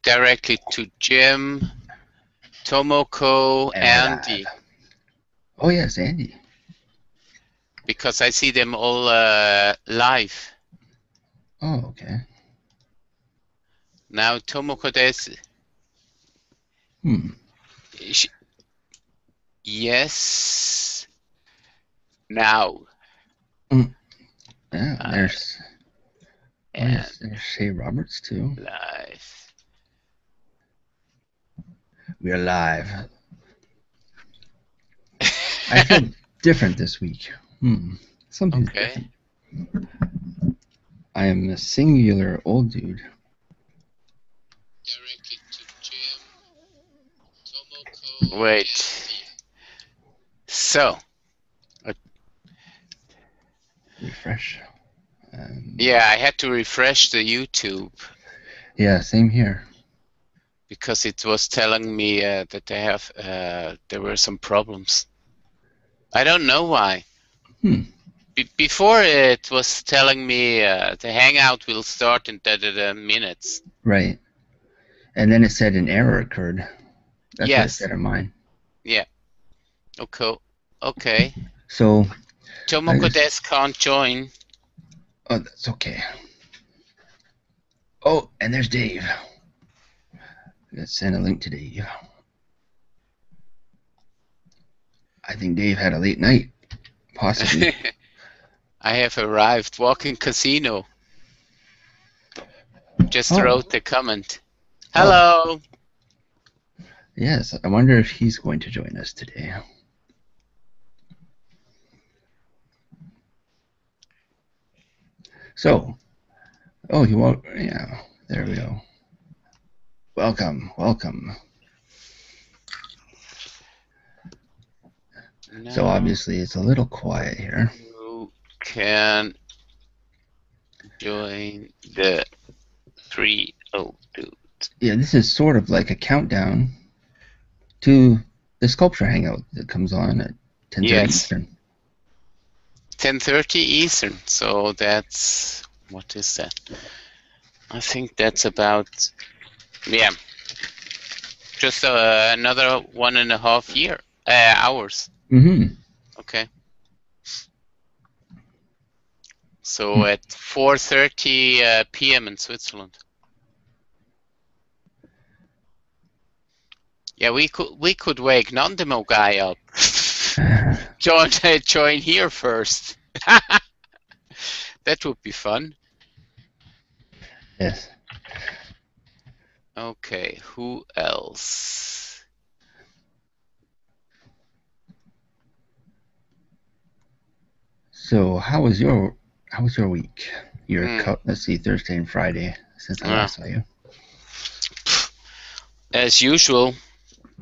directly to Jim, Tomoko, And we're live. Andy, Oh yes, Andy. because I see them all live. Oh, okay. Now Tomoko des. Hmm. Yes. Now. Mm. Yeah, I there's. Oh am yes, there's Shay Roberts too. live. We are live. I feel different this week. Something's Okay. different. I am a singular old dude. Directly to Jim, Tomoko. Wait. So. Refresh. Yeah, I had to refresh the YouTube Yeah, same here. because it was telling me that there were some problems. I don't know why. Hmm. Before it was telling me the hangout will start in minutes. Right. And then it said an error occurred. That's what it Yes. said on mine. Yeah. Okay. Okay. So I Tomoko just. Des can't join. Oh, that's okay. Oh, and there's Dave. Let's send a link to Dave. I think Dave had a late night, possibly. I have arrived. Walking casino. Just Oh, wrote the comment. oh, Hello. yes. I wonder if he's going to join us today. So, oh, he won't. Yeah, there we go. Welcome, welcome. So Now obviously it's a little quiet here. you can join the 302. Yeah, this is sort of like a countdown to the sculpture hangout that comes on at 10:30 Yes. Eastern. 10:30 Eastern. So that's, what is that? I think that's about, yeah, just another 1.5 hours. Mm-hmm. Okay. So at 4:30 p.m. in Switzerland. Yeah, we could wake Nandemo guy up. Join here first. That would be fun. Yes. Okay, who else? So how was your week? Let's see, Thursday and Friday since I last saw you. As usual,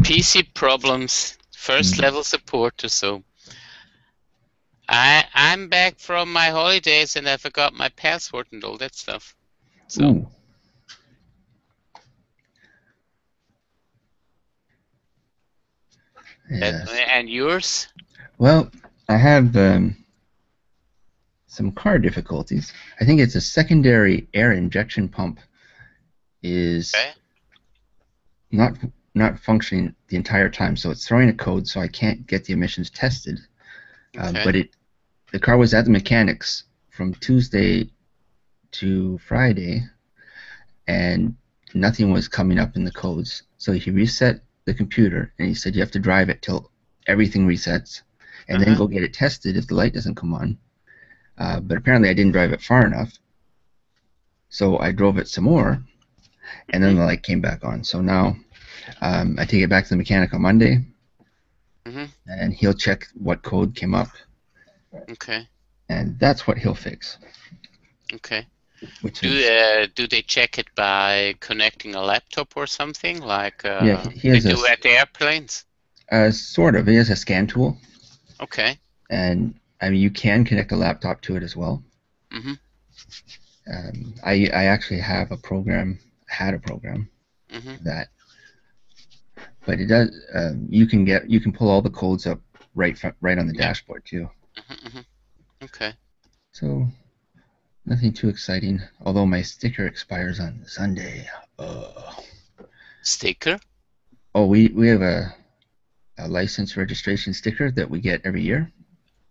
PC problems, first level support. So I'm back from my holidays and I forgot my password and all that stuff. So. Ooh. Yes. And yours? Well, I have some car difficulties. I think it's a secondary air injection pump is Okay. not functioning the entire time, so it's throwing a code, so I can't get the emissions tested. Okay. But the car was at the mechanics from Tuesday to Friday, and nothing was coming up in the codes. So he reset the computer, and he said you have to drive it till everything resets, and then go get it tested if the light doesn't come on. But apparently I didn't drive it far enough, so I drove it some more, and then the light came back on. So now I take it back to the mechanic on Monday, and he'll check what code came up. Okay. And that's what he'll fix. Okay. Do they check it by connecting a laptop or something like he they has do at the airplanes? Sort of. He has a scan tool. Okay. And I mean, you can connect a laptop to it as well. I actually have a program, had a program that, but it does. You can pull all the codes up right on the dashboard too. Okay. So nothing too exciting. Although my sticker expires on Sunday. Sticker? Oh, we have a license registration sticker that we get every year,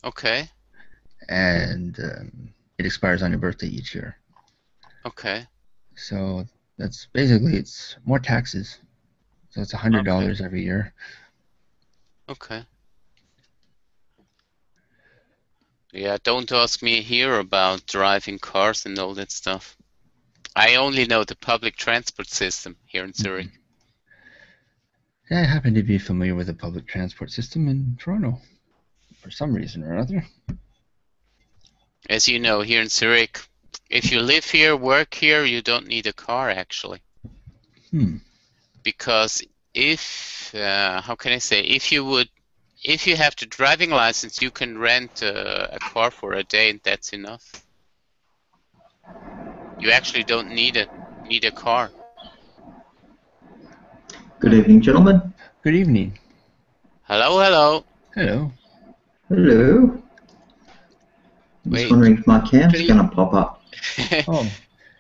Okay. and it expires on your birthday each year. Okay. So that's basically, it's more taxes. So it's Okay. $100 every year. Okay. Yeah, don't ask me here about driving cars and all that stuff. I only know the public transport system here in Zurich. Yeah, I happen to be familiar with the public transport system in Toronto for some reason or another. As you know, here in Zurich, if you live here, work here, you don't need a car actually. Because if, how can I say, if you have the driving license, you can rent a car for a day and that's enough. You actually don't need a car. Good evening, gentlemen. Good evening. Hello, hello. Hello. Hello. I'm just Wait, wondering if my cam's please. going to pop up. Oh,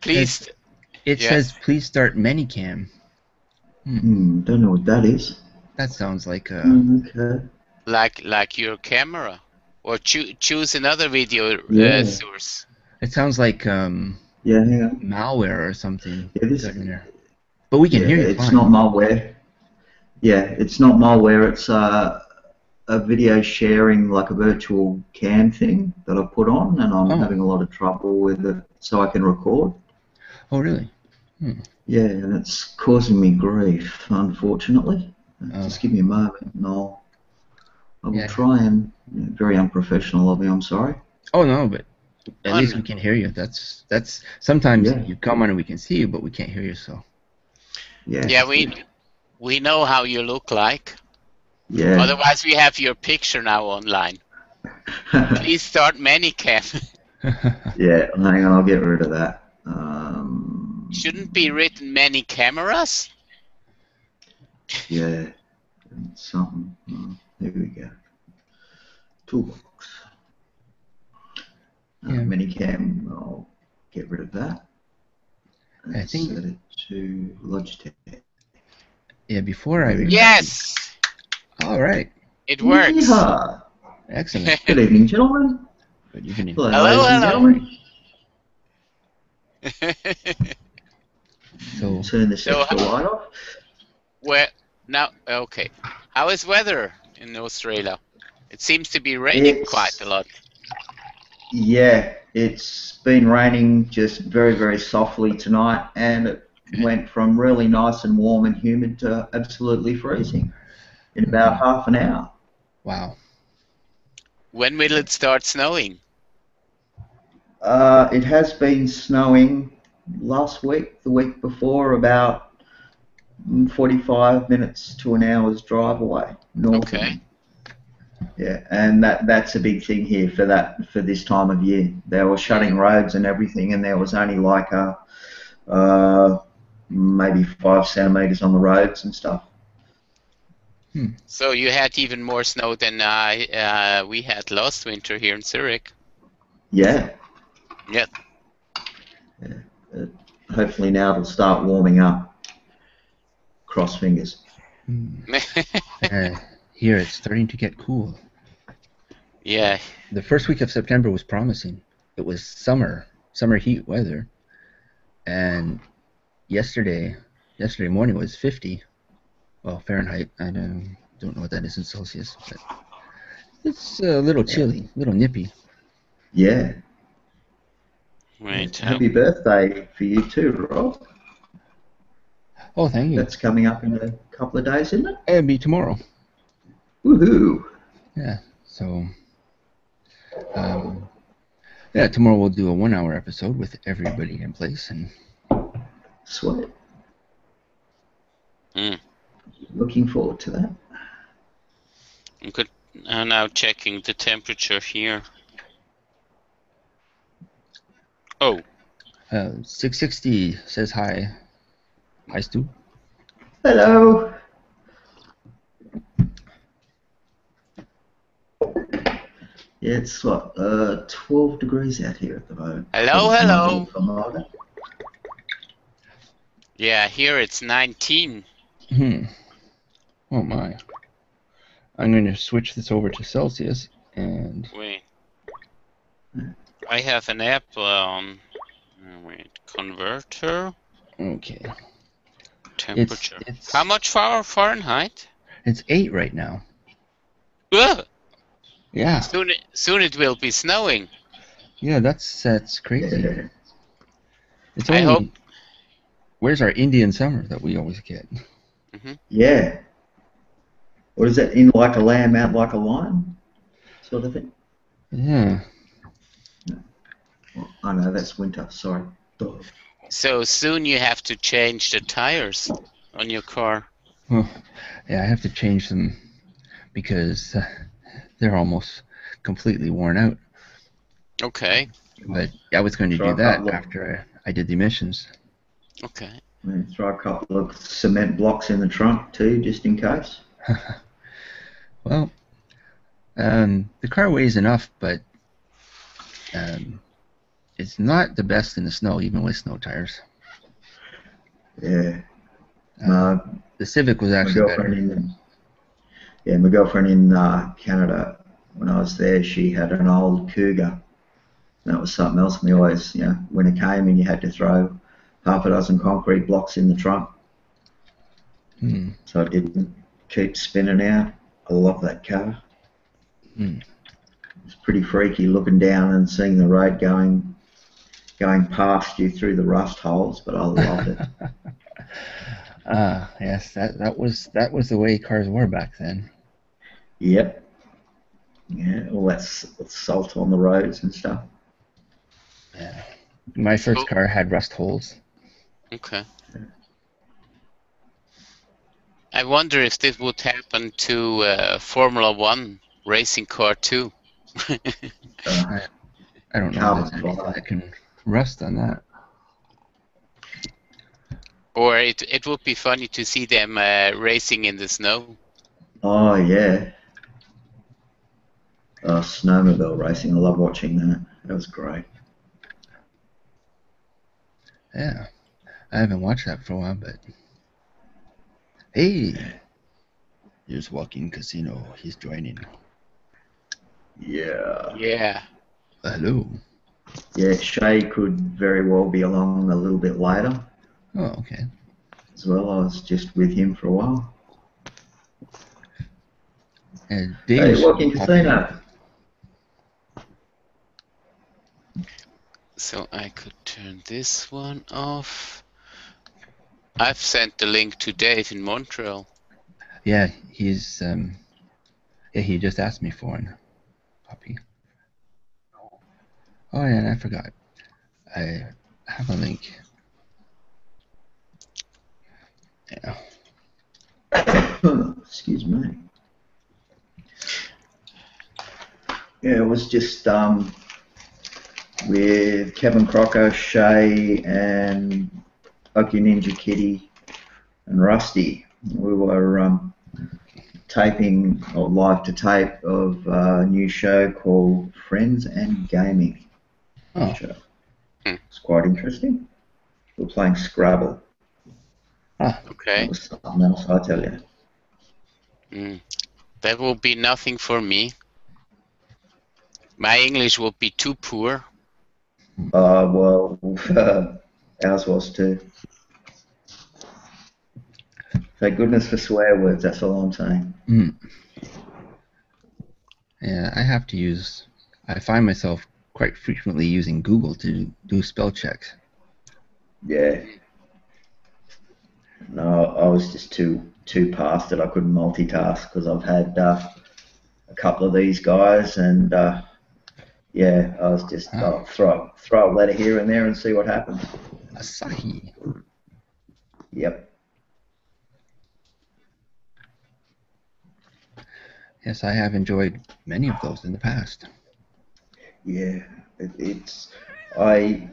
Please. it Yes. says please start Manycam. Don't know what that is. That sounds like a Okay. Like your camera, or choose another video Yeah. source. it sounds like Yeah, hang on. malware or something. Yeah, this. in there. But we can Yeah, hear you it's fine. not malware. Yeah, it's not malware. It's a video sharing, like a virtual cam thing that I put on, and I'm Oh. having a lot of trouble with it, so I can record. Oh, really? Yeah, and it's causing me grief, unfortunately. Oh. Just give me a moment, and I will Yeah. try and. Very unprofessional of me. I'm sorry. Oh no, but at least we can hear you. That's sometimes Yeah. you come on and we can see you, but we can't hear you. So Yeah. Yeah, we know how you look like. Yeah. Otherwise, we have your picture now online. Please start Manycam. Yeah, hang on, I'll get rid of that. Shouldn't be written many cameras. Yeah, something. Here we go. Toolbox. Yeah. Minicam, I'll get rid of that. And I think- set it to Logitech. yeah, before I There we go. Yes, all right, it works. Yeehaw. excellent. Good evening, gentlemen. Good evening. Hello, Hello, ladies and hello. gentlemen. So Turn this So extra light off. Where now? Okay. How is weather in Australia? It seems to be raining quite a lot. Yeah, it's been raining just very, very softly tonight, and it went from really nice and warm and humid to absolutely freezing in about half an hour. wow. When will it start snowing? It has been snowing last week, the week before, about 45 minutes to an hour's drive away north of Okay. me. Yeah, and that's a big thing here for this time of year. They were shutting roads and everything, and there was only like maybe 5 centimeters on the roads and stuff. So you had even more snow than we had last winter here in Zurich. Yeah. Yep. Yeah. Hopefully now it'll start warming up. Cross fingers. Here it's starting to get cool. Yeah. The first week of September was promising. It was summer heat weather, and yesterday morning was 50. Well, Fahrenheit. I don't know what that is in Celsius, but it's a little chilly, a little nippy. Yeah. Right. Happy birthday for you too, Rob. Oh, thank you. That's coming up in a couple of days, isn't it? It'll be tomorrow. Woohoo! Yeah. So, yeah, tomorrow we'll do a 1-hour episode with everybody in place, and Sweet. Looking forward to that. I'm now checking the temperature here. Oh. 660 says hi. Hi, Stu. Hello. Yeah, it's what 12 degrees out here at the moment. Hello, hello. Thermometer. Yeah, here it's 19. Oh my. I'm going to switch this over to Celsius and Wait. I have an app on. Wait. Converter. okay. Temperature. How It's much Fahrenheit? it's 8 right now. Ugh! Yeah. Soon it will be snowing. Yeah, that's crazy. Yeah. It's I hope. only where's our Indian summer that we always get? Yeah. What is that? In like a lamb, out like a lion, sort of thing. Yeah. Oh no, that's winter. Sorry. Duh. So soon you have to change the tires on your car. Well, yeah, I have to change them because they're almost completely worn out. Okay. But I was going to Throw do a that couple of after I did the emissions. Okay. throw a couple of cement blocks in the trunk too, just in case. Well, the car weighs enough, but it's not the best in the snow, even with snow tires. Yeah. Uh, My the Civic was my actually girlfriend better. my girlfriend in Canada, when I was there, she had an old Cougar. That was something else. And we always, when it came in, you had to throw half a dozen concrete blocks in the trunk Hmm. so it didn't keep spinning out. I love that car. Hmm. It's pretty freaky looking down and seeing the road going past you through the rust holes, but I loved it. Yes, that was the way cars were back then. Yep. Yeah, all that salt on the roads and stuff. Yeah. My first So, car had rust holes. okay. I wonder if this would happen to Formula One racing car too. Uh, I, I don't know if there's Carbon anything fiber. that can rust on that. Or it would be funny to see them racing in the snow. Oh, yeah. Snowmobile racing. I love watching that. That was great. Yeah, I haven't watched that for a while, but hey, here's Walking Casino. He's joining. Yeah. Yeah. Hello. Yeah, Shay could very well be along a little bit later Oh, okay. as well. I was just with him for a while. And Hey, Dave should be Walking popping in. Casino. So I could turn this one off. I've sent the link to Dave in Montreal. Yeah, he just asked me for one. Copy. Oh yeah, and I forgot. I have a link. Yeah. Excuse me. Yeah, it was just with Kevin Crocker, Shay, and Oki Ninja Kitty and Rusty. We were taping or live to tape of a new show called Friends and Gaming Oh. show. Hmm. It's quite interesting. We're playing Scrabble. That Okay. was something else, I tell you. That will be nothing for me. My English will be too poor. Well, ours was too. Thank goodness for swear words, that's all I'm saying. Yeah, I find myself quite frequently using Google to do spell checks. Yeah. No, I was just too past it. I couldn't multitask because I've had a couple of these guys, and yeah, I was just throw a letter here and there and see what happens. Asahi. Yep. Yes, I have enjoyed many of those in the past. Yeah, I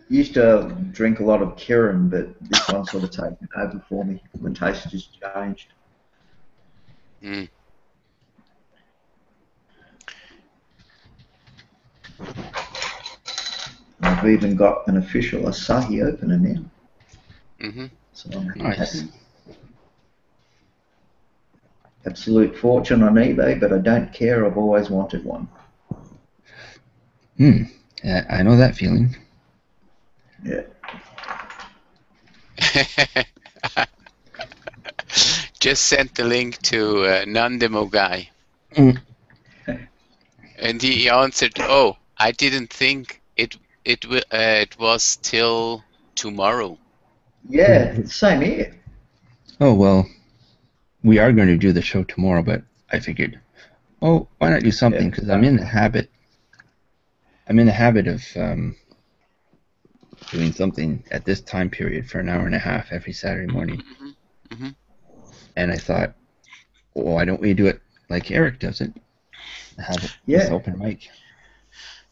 used to drink a lot of Kirin, but this one sort of taken over for me. My taste just changed. Mm. I've even got an official Asahi opener now. Mm-hmm. So I'm Nice. happy. absolute fortune on eBay, but I don't care. I've always wanted one. Yeah, I know that feeling. Yeah. Just sent the link to Nandemo guy. Mm. And he answered, "Oh, I didn't think it was till tomorrow." Yeah, same here. Oh, well, we are going to do the show tomorrow, but I figured, oh, why not do something? Because I'm in the habit of doing something at this time period for an hour and a half every Saturday morning. Mm-hmm. And I thought, well, why don't we do it like Eric does it? Have it this open mic.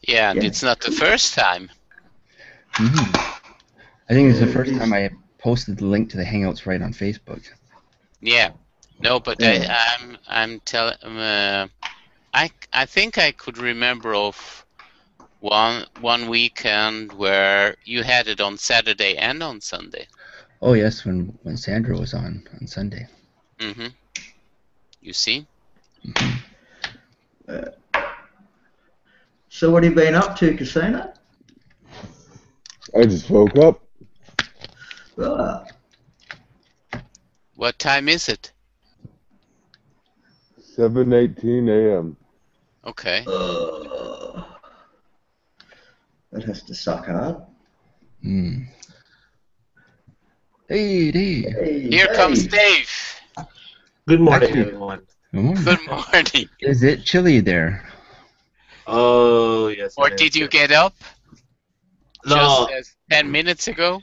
Yeah, and it's not the first time. I think it's the first time I posted the link to the Hangouts right on Facebook. Yeah, no, but I'm telling. I think I could remember of one weekend where you had it on Saturday and on Sunday. Oh yes, when Sandra was on Sunday. Mm-hmm. You see? So what have you been up to, Casino? I just woke up. What time is it? 7:18 a.m. Okay. That has to suck hard. Hey, Dave. Here comes Dave. Good morning, everyone. Good morning. Is it chilly there? Oh, yes. Or did you get up? No. Just as 10 minutes ago?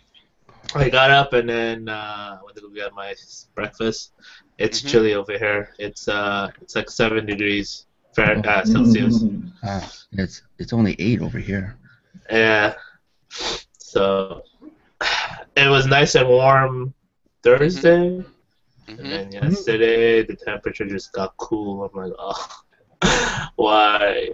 I got up and then went to go get my breakfast. It's chilly over here. It's like 7 degrees Celsius. It's only 8 over here. Yeah. So it was nice and warm Thursday. And then yesterday the temperature just got cool. I'm like, oh, why?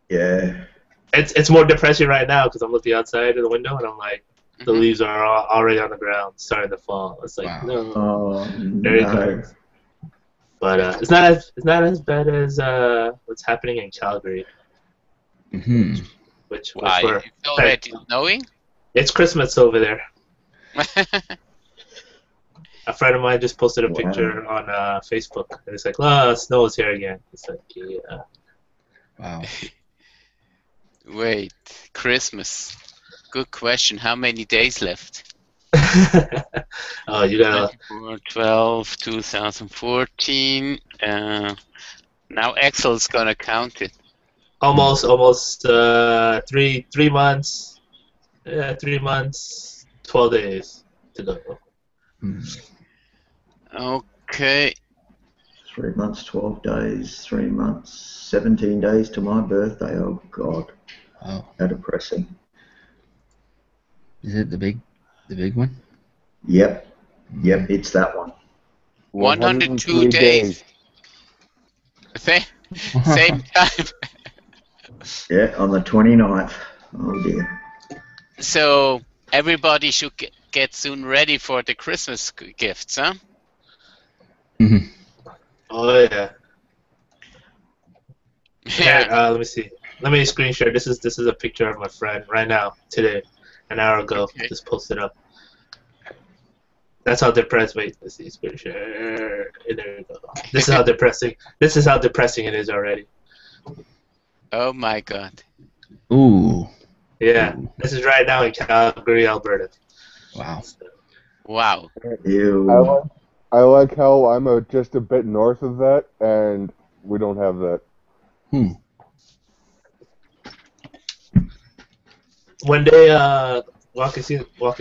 Yeah. It's more depressing right now because I'm looking outside of the window and I'm like, the leaves are already on the ground, starting to fall. It's like no, very cold. But it's not as bad as what's happening in Calgary. Which Why? It's already snowing? It's Christmas over there. A friend of mine just posted a picture on Facebook, and it's like, snow is here again. It's like, yeah. Wow. Wait, Christmas. Good question. How many days left? Oh, you gotta. 12, 2014. Now Excel's gonna count it. Almost 3 months. Yeah, 3 months, 12 days to go. Okay. 3 months, 12 days, 3 months, 17 days to my birthday. Oh, God. Wow. How depressing. Is it the big one? Yep. Yep, it's that one. 102 days. Same time. Yeah, on the 29th. Oh, dear. So everybody should get soon ready for the Christmas gifts, huh? Oh yeah. Yeah. Let me see. Let me screen share. This is a picture of my friend right now, today, an hour ago. Okay. Just posted up. That's how depressed. Wait, let's see. Screen share. There we go. This is how depressing. This is how depressing it is already. Oh my God. Ooh. Yeah. This is right now in Calgary, Alberta. Wow. Wow. Ew. I like how I'm just a bit north of that, and we don't have that. When they walking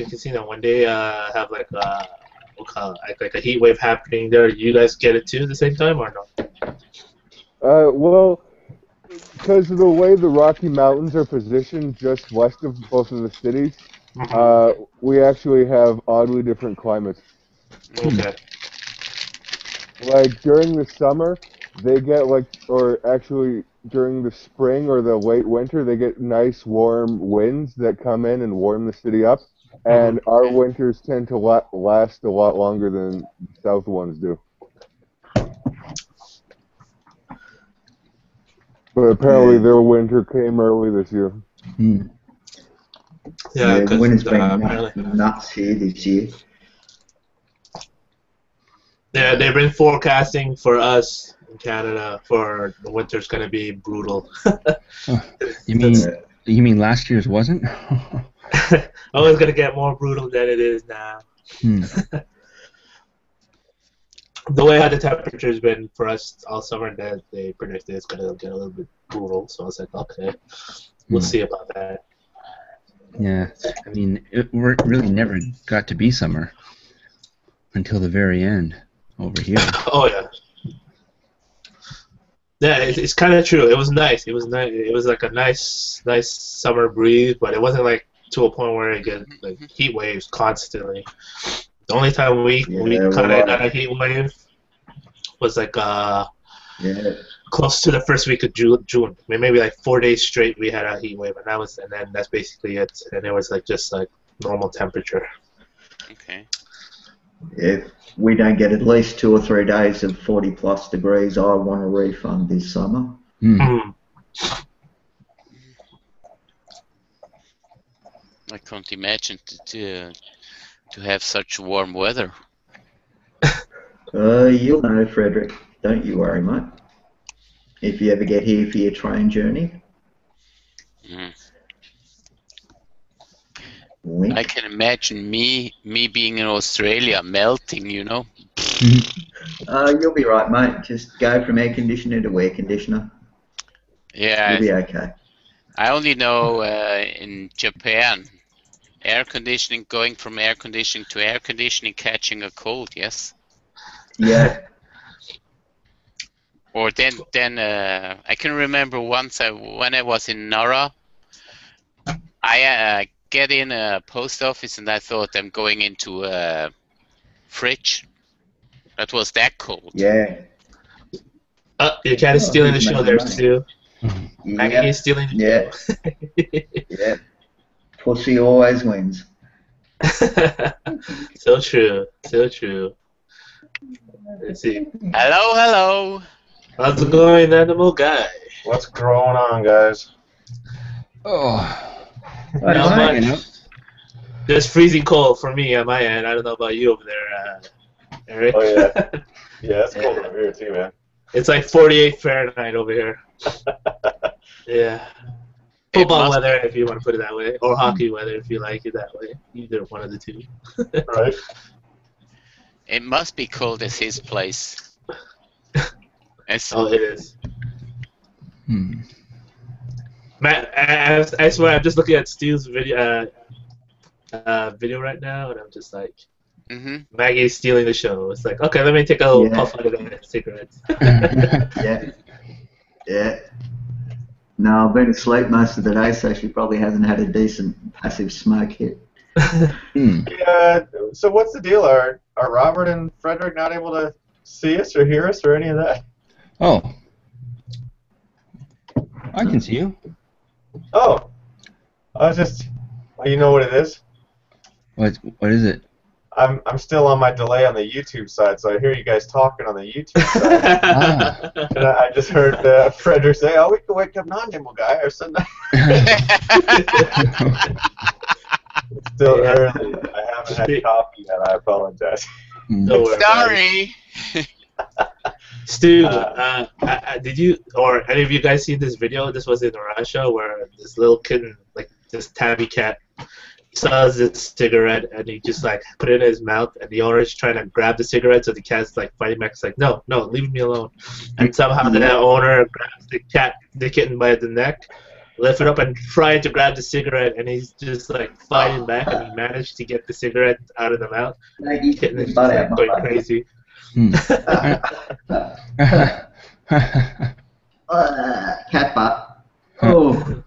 casino, when they have like we'll call it, like a heat wave happening there, you guys get it too at the same time or no? Well, because of the way the Rocky Mountains are positioned just west of both of the cities, we actually have oddly different climates. Okay. Like during the summer, they get or actually during the spring or the late winter, they get nice warm winds that come in and warm the city up. And our winters tend to last a lot longer than the south ones do. But apparently their winter came early this year. Hmm. Yeah, the winter's been apparently nuts here this year. they've been forecasting for us in Canada for the winter's going to be brutal. You mean last year's wasn't? Oh, it's going to get more brutal than it is now. Hmm. The way how the temperature's been for us all summer, that they predicted it's going to get a little bit brutal. So I was like, okay, we'll see about that. Yeah, I mean, it really never got to be summer until the very end over here. Oh yeah. Yeah, it's kind of true. It was nice. It was nice. It was like a nice summer breeze, but it wasn't like to a point where it get like heat waves constantly. The only time we kind of got a heat wave was like close to the first week of June. I mean, maybe like 4 days straight we had a heat wave, and then that's basically it. And it was like just like normal temperature. Okay. If we don't get at least 2 or 3 days of 40+ degrees, I want a refund this summer. Mm. I can't imagine to have such warm weather. You'll know, Frederick. Don't you worry, mate. If you ever get here for your train journey. Mm. Wink. I can imagine me being in Australia melting, you know. You'll be right, mate. Just go from air conditioner to air conditioner. Yeah. You'll be okay. I only know in Japan, air conditioning, going from air conditioning to air conditioning, catching a cold, yes? Yeah. Or then I can remember once when I was in Nara, I get in a post office and I thought I'm going into a fridge. That was that cold. Yeah. Your cat is stealing the show there, Stu. Maggie is stealing the show. Yeah. Pussy always wins. So true. So true. Let's see. Hello. How's it going, animal guy? What's going on, guys? Not much. Just freezing cold for me on my end. I don't know about you over there, Eric. Oh yeah. Yeah, it's cold over here too, man. It's like 48 Fahrenheit over here. Yeah. Football weather, if you want to put it that way, or hockey weather, if you like it that way. Either one of the two. Right. It must be cold as his place. Oh, it is. Matt, I swear, I'm just looking at Stu's video right now, and I'm just like, Maggie's stealing the show. It's like, okay, let me take a little puff out of that cigarette. Yeah. No, I've been asleep most of the day, so she probably hasn't had a decent passive smoke hit. Yeah. So what's the deal? Are Robert and Frederick not able to see us or hear us or any of that? Oh. I can see you. Oh. I was just. You know what it is? What is it? I'm still on my delay on the YouTube side, so I hear you guys talking on the YouTube side. And I just heard Frederick say, "Oh, we can wake up non-animal guy or something." It's still early. I haven't had coffee yet. I apologize. Sorry. Stu, did you or any of you guys see this video? This was in Russia where this little kitten, like this tabby cat, saws this cigarette and he just like put it in his mouth and the owner's trying to grab the cigarette, so the cat's like fighting back. It's like, no, leave me alone. And somehow the owner grabs the kitten by the neck, lifts it up and trying to grab the cigarette, and he's just like fighting back, and he managed to get the cigarette out of the mouth. The kitten is just like going crazy. Cat butt. Oh.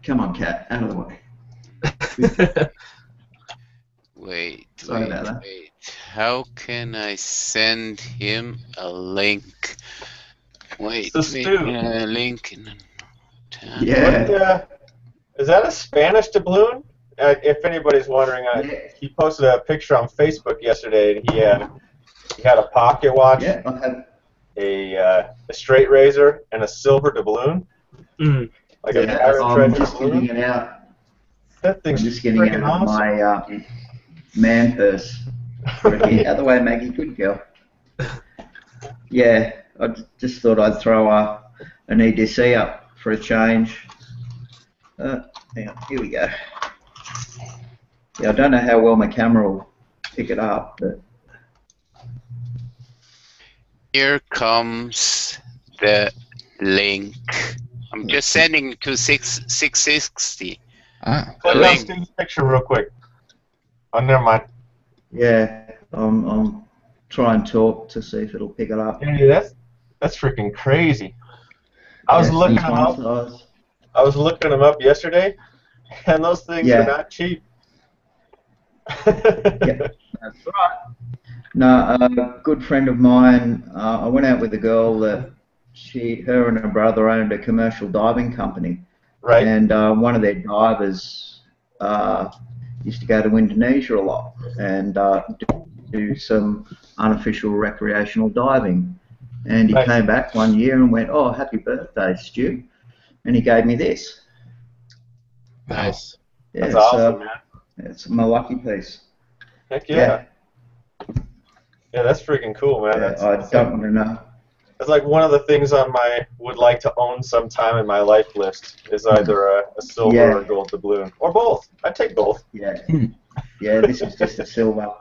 Come on, cat. Out of the way. Wait. That. How can I send him a link? Wait, a link in the tab. Yeah. Is that a Spanish doubloon? If anybody's wondering, he posted a picture on Facebook yesterday, and he had a pocket watch. Yeah, I have. a straight razor and a silver doubloon. Like a pirate I'm treasure just balloon. getting it out. That thing's I'm just getting freaking out of awesome. my man purse. Out of the way, Maggie. Good girl. Yeah, I just thought I'd throw an EDC up for a change. Hang on, here we go. Yeah, I don't know how well my camera will pick it up, but here comes the link. I'm just sending to 660. Let's do this picture real quick. Oh, never mind. Yeah, I'm trying to talk to see if it'll pick it up. Yeah, that's freaking crazy. I was looking them up. I was looking them up yesterday, and those things are not cheap. Yeah, that's right. No, a good friend of mine. I went out with a girl that her and her brother owned a commercial diving company. Right. And one of their divers used to go to Indonesia a lot and do some unofficial recreational diving. And he came back one year and went, "Oh, happy birthday, Stu!" And he gave me this. Nice. Yeah, that's awesome, man. It's my lucky piece. Heck yeah. Yeah, that's freaking cool, man. Yeah, I don't want to know. It's like one of the things on my would like to own sometime in my life list is either a silver or gold doubloon, or both. I'd take both. Yeah. Yeah, this is just a silver.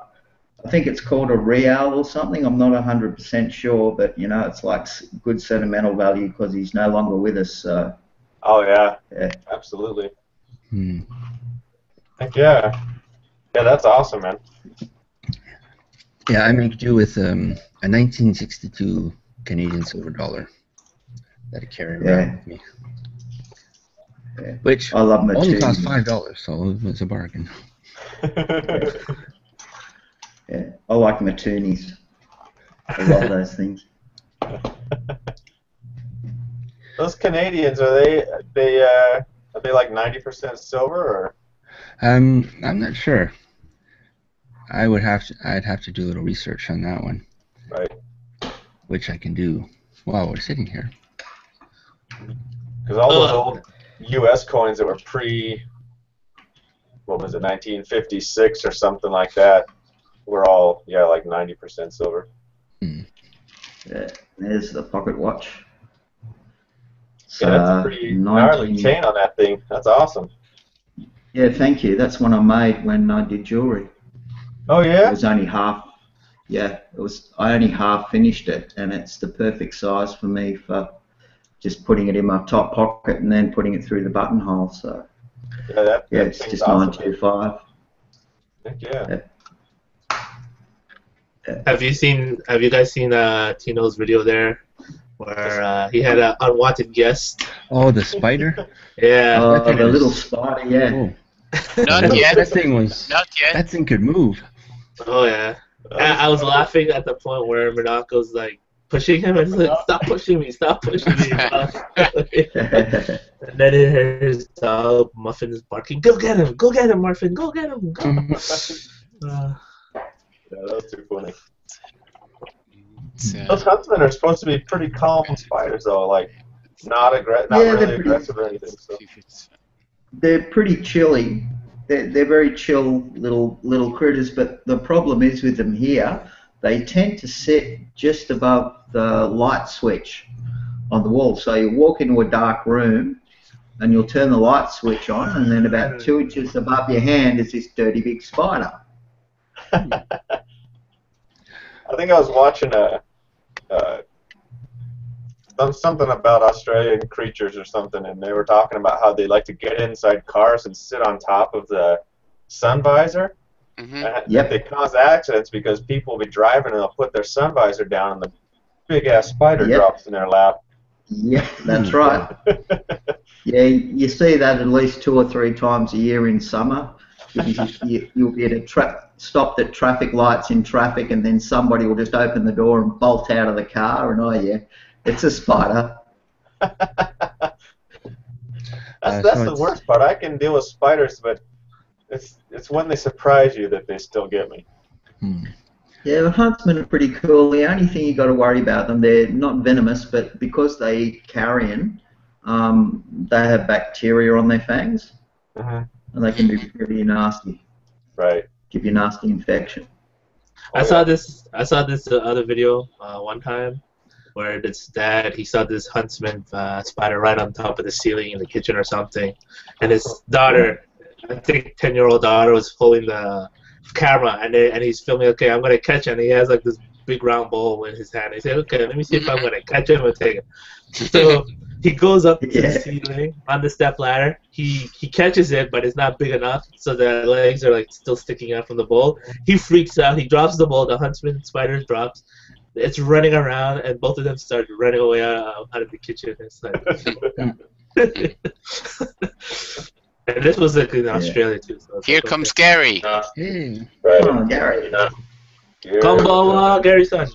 I think it's called a real or something. I'm not 100% sure, but you know, it's like good sentimental value because he's no longer with us. So. Oh yeah. Absolutely. Heck yeah. Yeah, that's awesome, man. Yeah, I make do with a 1962 Canadian silver dollar that I carry around with me. Yeah. Which I love only cost $5, so it was a bargain. Yeah, I like Matoonies. I love those things. Those Canadians, are they like 90% silver or? I'm not sure. I'd have to do a little research on that one. Right. Which I can do while we're sitting here. Because all those old U.S. coins that were what was it, 1956 or something like that, were all like 90% silver. Yeah, there's the pocket watch. So, yeah, that's a pretty gnarly chain on that thing. That's awesome. Yeah, thank you. That's one I made when I did jewelry. Oh yeah. It was only half. Yeah, I only half finished it, and it's the perfect size for me for just putting it in my top pocket and then putting it through the buttonhole. So it's just awesome. 925. Heck yeah. Have you guys seen Tino's video there, where he had an unwanted guest? Oh, the spider. Yeah. Oh, the little spider. Yeah. Oh. Not yet. That thing was. Not yet. That thing could move. Oh yeah. I was laughing at the point where Monaco's like pushing him and like, "Stop pushing me! Stop pushing me!" And then he hears his dog Muffin is barking. Go get him! Go get him, Muffin! Go get him! Go! Yeah, that was too funny. Those huntsmen are supposed to be pretty calm spiders, though. Like not really aggressive or anything. So. They're pretty chilly. They're very chill little critters, but the problem is with them here, they tend to sit just above the light switch on the wall. So you walk into a dark room and you'll turn the light switch on, and then about 2 inches above your hand is this dirty big spider. I think I was watching something about Australian creatures or something, and they were talking about how they like to get inside cars and sit on top of the sun visor. And they cause accidents because people will be driving and they'll put their sun visor down and the big ass spider drops in their lap. Yeah, that's right. Yeah, you see that at least 2 or 3 times a year in summer. You'll get stopped at traffic lights in traffic, and then somebody will just open the door and bolt out of the car, and it's a spider. That's the worst part. I can deal with spiders, but it's when they surprise you that they still get me. Yeah, the huntsmen are pretty cool. The only thing you got to worry about them, they're not venomous, but because they eat carrion, they have bacteria on their fangs, and they can be pretty nasty. Right. Give you a nasty infection. I saw this other video one time where this dad, he saw this huntsman spider right on top of the ceiling in the kitchen or something, and his daughter, I think 10-year-old daughter, was holding the camera, and he's filming. Okay, I'm gonna catch it. And he has like this big round bowl in his hand. He said, okay, let me see if I'm gonna catch him and take it. So he goes up to the ceiling on the step ladder. He catches it, but it's not big enough, so the legs are like still sticking out from the bowl. He freaks out. He drops the bowl. The huntsman spider drops. It's running around, and both of them start running away out of the kitchen. It's like, and this was like in Australia too. So here comes Gary. Hey. Oh, Gary. Come Gary-san.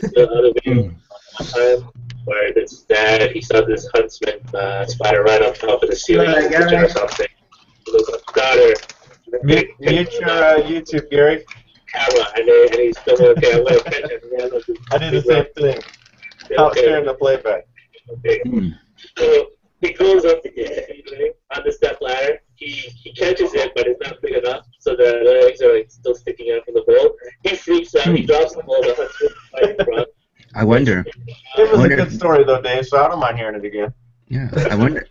The other video one time where this dad, he saw this huntsman spider right on top of the ceiling in the kitchen or something. His daughter. Mute your YouTube, Gary. Camera, and he's filming. Okay, I'm gonna catch him. I did the same thing. I'll turn the playback. Okay. So he goes up to the ceiling on the step ladder. He catches it, but it's not big enough, so the legs are like still sticking out from the bowl. He freaks out. He drops the bowl. The huntsman right in front. I wonder. It was a good story though, Dave. So I don't mind hearing it again. Yeah,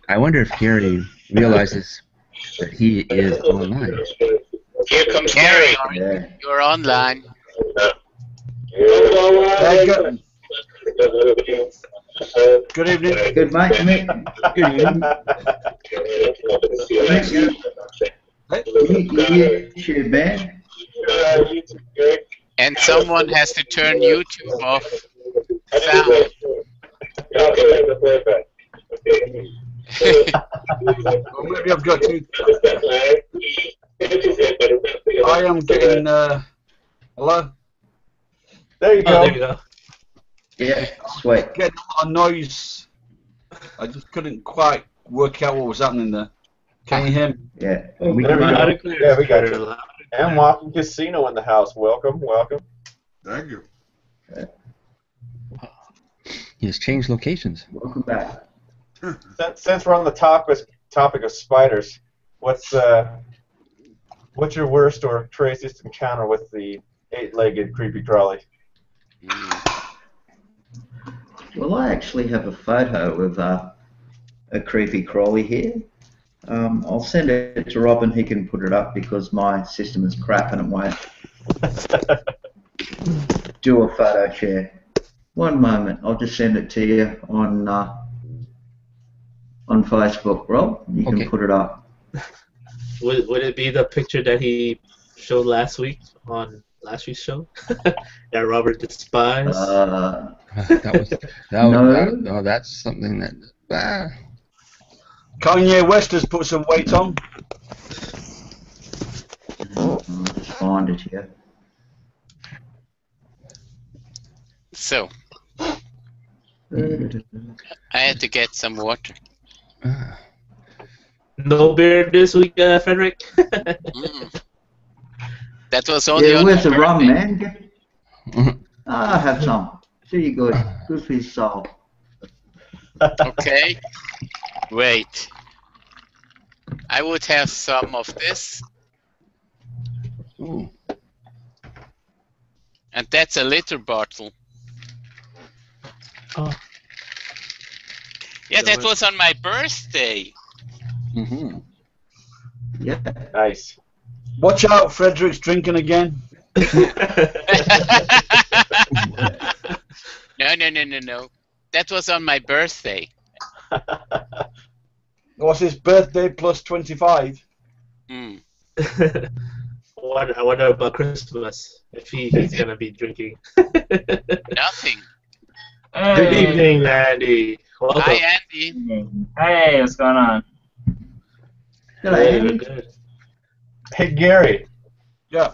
I wonder if Gary realizes that he is online. Here comes Gary. You're online. Good evening. Good mate. Good evening. YouTube, man. And someone has to turn YouTube off. Sound. Well, maybe I've got to. I am getting. Hello? There you go. Oh, there you go. Yeah, sweet. Getting a lot of noise. I just couldn't quite work out what was happening there. Can you hear me? Yeah. There we go. Yeah, we got you. And Walking Casino in the house. Welcome, welcome. Thank you. He has changed locations. Welcome back. Since we're on the topic of spiders, what's your worst or craziest encounter with the 8-legged creepy crawly? Well, I actually have a photo of a creepy crawly here. I'll send it to Rob and he can put it up because my system is crap and it won't do a photo share. One moment, I'll just send it to you on Facebook, Rob. You can put it up. Would it be the picture that he showed last week on last week's show? That Robert despised? No, that's something that. Kanye West has put some weight on. I'll just find it here. So, I had to get some water. No beer this week, Frederick? That was only on where's the rum, man? I have some. See, good. Good for his soul. Okay. Wait. I would have some of this. Ooh. And that's a liter bottle. Oh. Yeah, that was on my birthday. Mm-hmm. Yeah. Nice. Watch out, Frederick's drinking again. No. That was on my birthday. What's his birthday plus 25? Mm. I wonder about Christmas, if he's going to be drinking. Nothing. Good evening, Andy. Welcome. Hi, Andy. Hey, what's going on? Good. Hey, Gary. Yeah.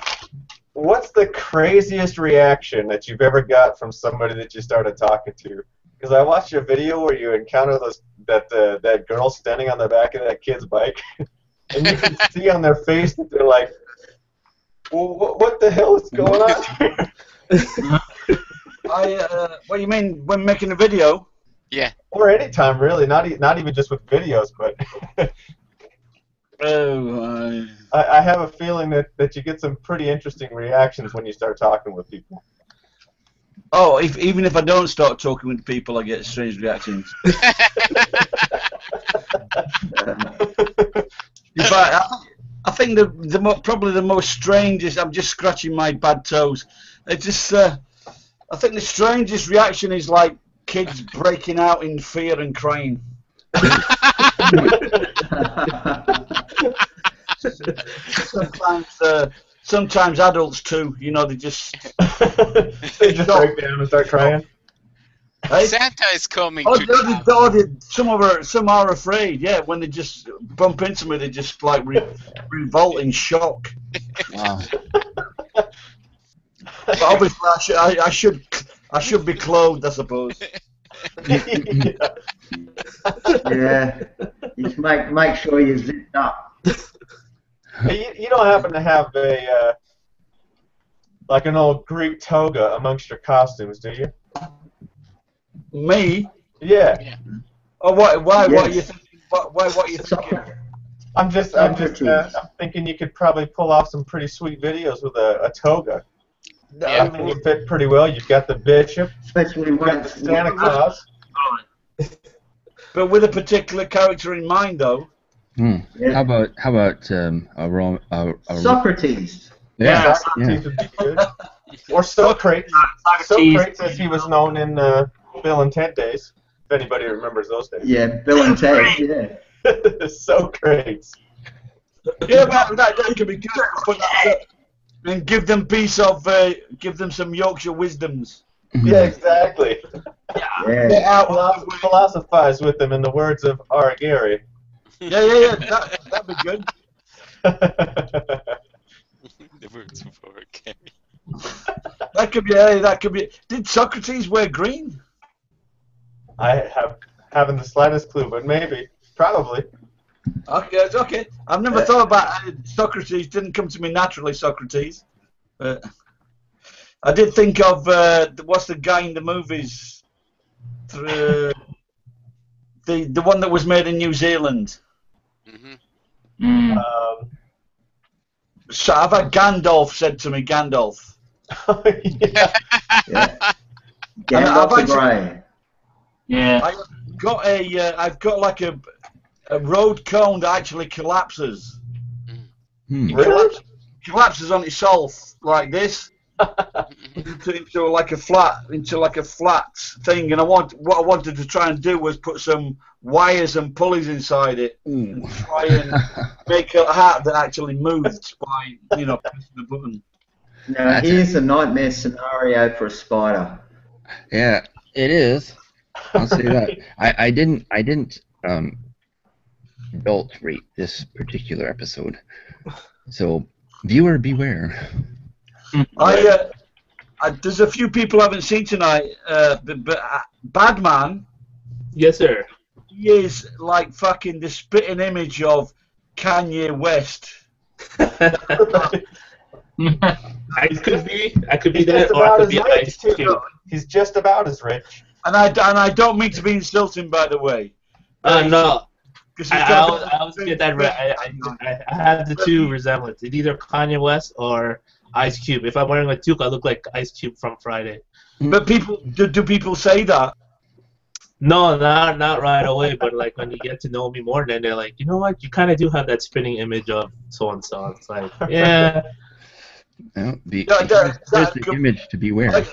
What's the craziest reaction that you've ever got from somebody that you started talking to? Because I watched a video where you encounter that girl standing on the back of that kid's bike, and you can see on their face that they're like, Well, what the hell is going on here? What do you mean when making a video? Yeah. Or any time, really. Not even just with videos, but I have a feeling that you get some pretty interesting reactions when you start talking with people. Oh, even if I don't start talking with people, I get strange reactions. In fact, I think probably the most strangest. I'm just scratching my bad toes. It's just. I think the strangest reaction is like kids breaking out in fear and crying. Sometimes adults too. You know, they just break down and start crying. Right? Santa is coming. Some are afraid. Yeah, when they just bump into me, they just like revolt in shock. Wow. But obviously, I should be clothed, I suppose. Yeah, just make sure you're zipped up. You don't happen to have a like an old Greek toga amongst your costumes, do you? Me? Yeah. Oh, why? Yes. What are you thinking? What are you thinking? I'm thinking you could probably pull off some pretty sweet videos with a toga. Yeah. I think you fit pretty well. You've got the bishop, Especially you've got the Santa Claus. But with a particular character in mind, though. Hmm. Yeah. How about Socrates? Yeah. Socrates would be good. Or Socrates. Socrates, as he was known in Bill and Ted days. If anybody remembers those days. Yeah, Bill and Ted. Yeah. Socrates. Yeah, that could be good. And give them some Yorkshire wisdoms. Yeah, exactly. Yeah. Philosophize with them in the words of R. Gary. Yeah. That'd be good. The words of R. Gary. That could be. Did Socrates wear green? I haven't the slightest clue, but maybe, probably. Okay, it's okay. I've never thought about Socrates. Didn't come to me naturally, Socrates. But I did think of what's the guy in the movies? The one that was made in New Zealand. Mm-hmm. So I've had Gandalf said to me, Gandalf. Yeah. Gandalf the Grey. Yeah. I've got like a road cone that actually collapses. Really? Collapses on itself like this into like a flat thing. And what I wanted to try and do was put some wires and pulleys inside it and try and make a hat that actually moves by pressing the button. Now here's a nightmare scenario for a spider. Yeah, it is. I'll say that. I didn't adulterate this particular episode, so viewer beware. There's a few people I haven't seen tonight, but Badman. Yes, sir. He is like fucking the spitting image of Kanye West. I could be that, or I could be Ice Cube. He's just about as rich. And I don't mean to be insulting, by the way. No. I always get that right. I have the two resemblance. It's either Kanye West or Ice Cube. If I'm wearing a toque, I look like Ice Cube from Friday. But do people say that? No, not right away. But like when you get to know me more, then they're like, you know what? You kind of do have that spinning image of so and so. It's like, yeah. Well, there's the image to beware.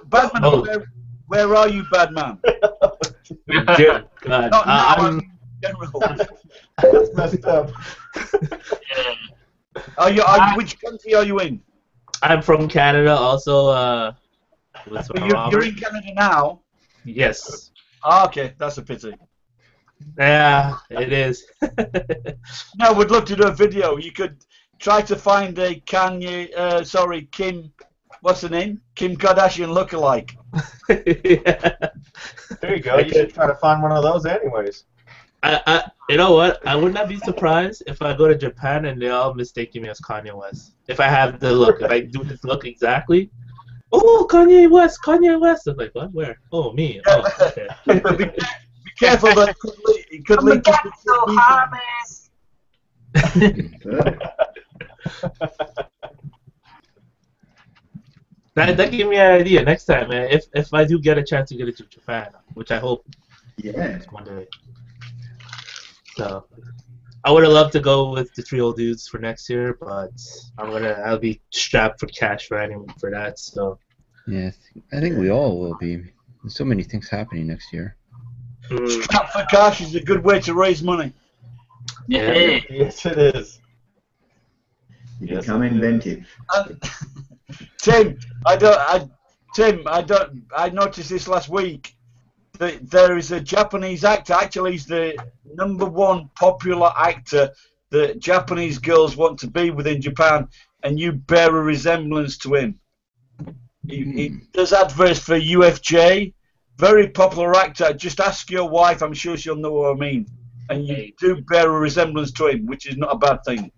Badman, where are you, Badman? Dear God. That's messed up. Which country are you in? I'm from Canada, also. You're in Canada now? Yes. Okay, that's a pity. Yeah, it is. No, we'd love to do a video. You could try to find a Kim, what's her name? Kim Kardashian lookalike. Yeah. There you go. You should try to find one of those anyways. You know what? I would not be surprised if I go to Japan and they all mistaking me as Kanye West. If I have the look, if I do this look exactly. Oh, Kanye West, Kanye West. I'm like, what? Where? Oh, me. Oh, okay. Be careful, that it could lead to That gave me an idea. Next time, man, if I do get a chance to get it to Japan, which I hope one day. So I would have loved to go with the three old dudes for next year, but I'll be strapped for cash for that. So yeah, I think we all will be. There's so many things happening next year. Strapped for cash is a good way to raise money. Yeah. Yes, it is. You become inventive. Tim, I noticed this last week that there is a Japanese actor. Actually, he's the #1 popular actor that Japanese girls want to be with in Japan, and you bear a resemblance to him. He does adverts for UFJ. Very popular actor. Just ask your wife. I'm sure she'll know what I mean. And you do bear a resemblance to him, which is not a bad thing.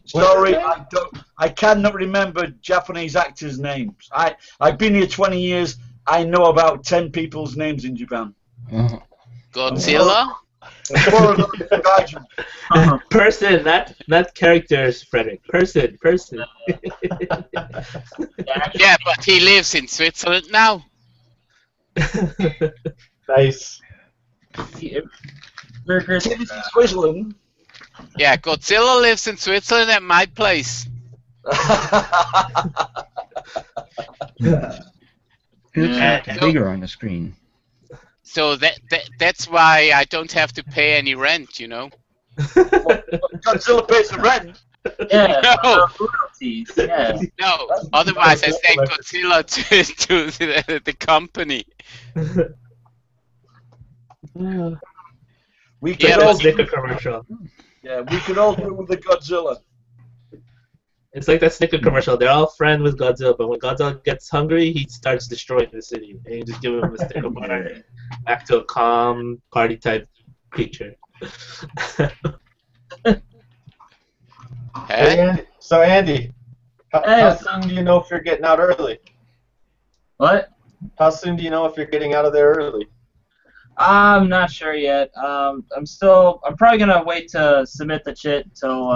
Sorry, I cannot remember Japanese actors' names. I've been here 20 years. I know about 10 people's names in Japan. Godzilla? Person, not characters, Frederick. Person. Yeah, but he lives in Switzerland now. Nice. Switzerland. Yeah, Godzilla lives in Switzerland at my place. It's bigger on the screen. So that's why I don't have to pay any rent, you know. Godzilla pays the rent. Yeah. No. Royalties. Yeah. No, otherwise I say Godzilla to the company. We could all make a commercial. Yeah, we could all do with the Godzilla. It's like that Snicker commercial. They're all friends with Godzilla, but when Godzilla gets hungry, he starts destroying the city. And you just give him a stick of butter back to a calm, party-type creature. Hey, so Andy, how soon do you know if you're getting out early? What? How soon do you know if you're getting out of there early? I'm not sure yet. I'm probably gonna wait to submit the chit till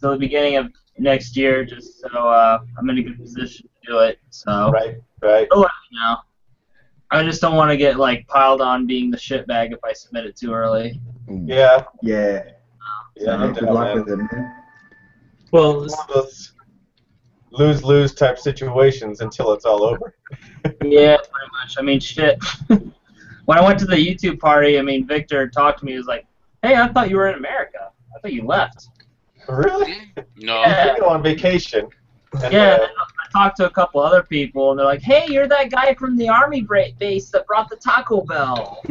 the beginning of next year, just so I'm in a good position to do it. So right. I'll let you know. I just don't want to get like piled on being the shitbag if I submit it too early. Yeah. Good luck with it, man. Well, it's one of those lose-lose type situations until it's all over. Yeah, pretty much. I mean, shit. When I went to the YouTube party, I mean, Victor talked to me. He was like, "Hey, I thought you were in America. I thought you left." Really? No. Yeah. You go on vacation. And, yeah, I talked to a couple other people, and they're like, "Hey, you're that guy from the army base that brought the Taco Bell."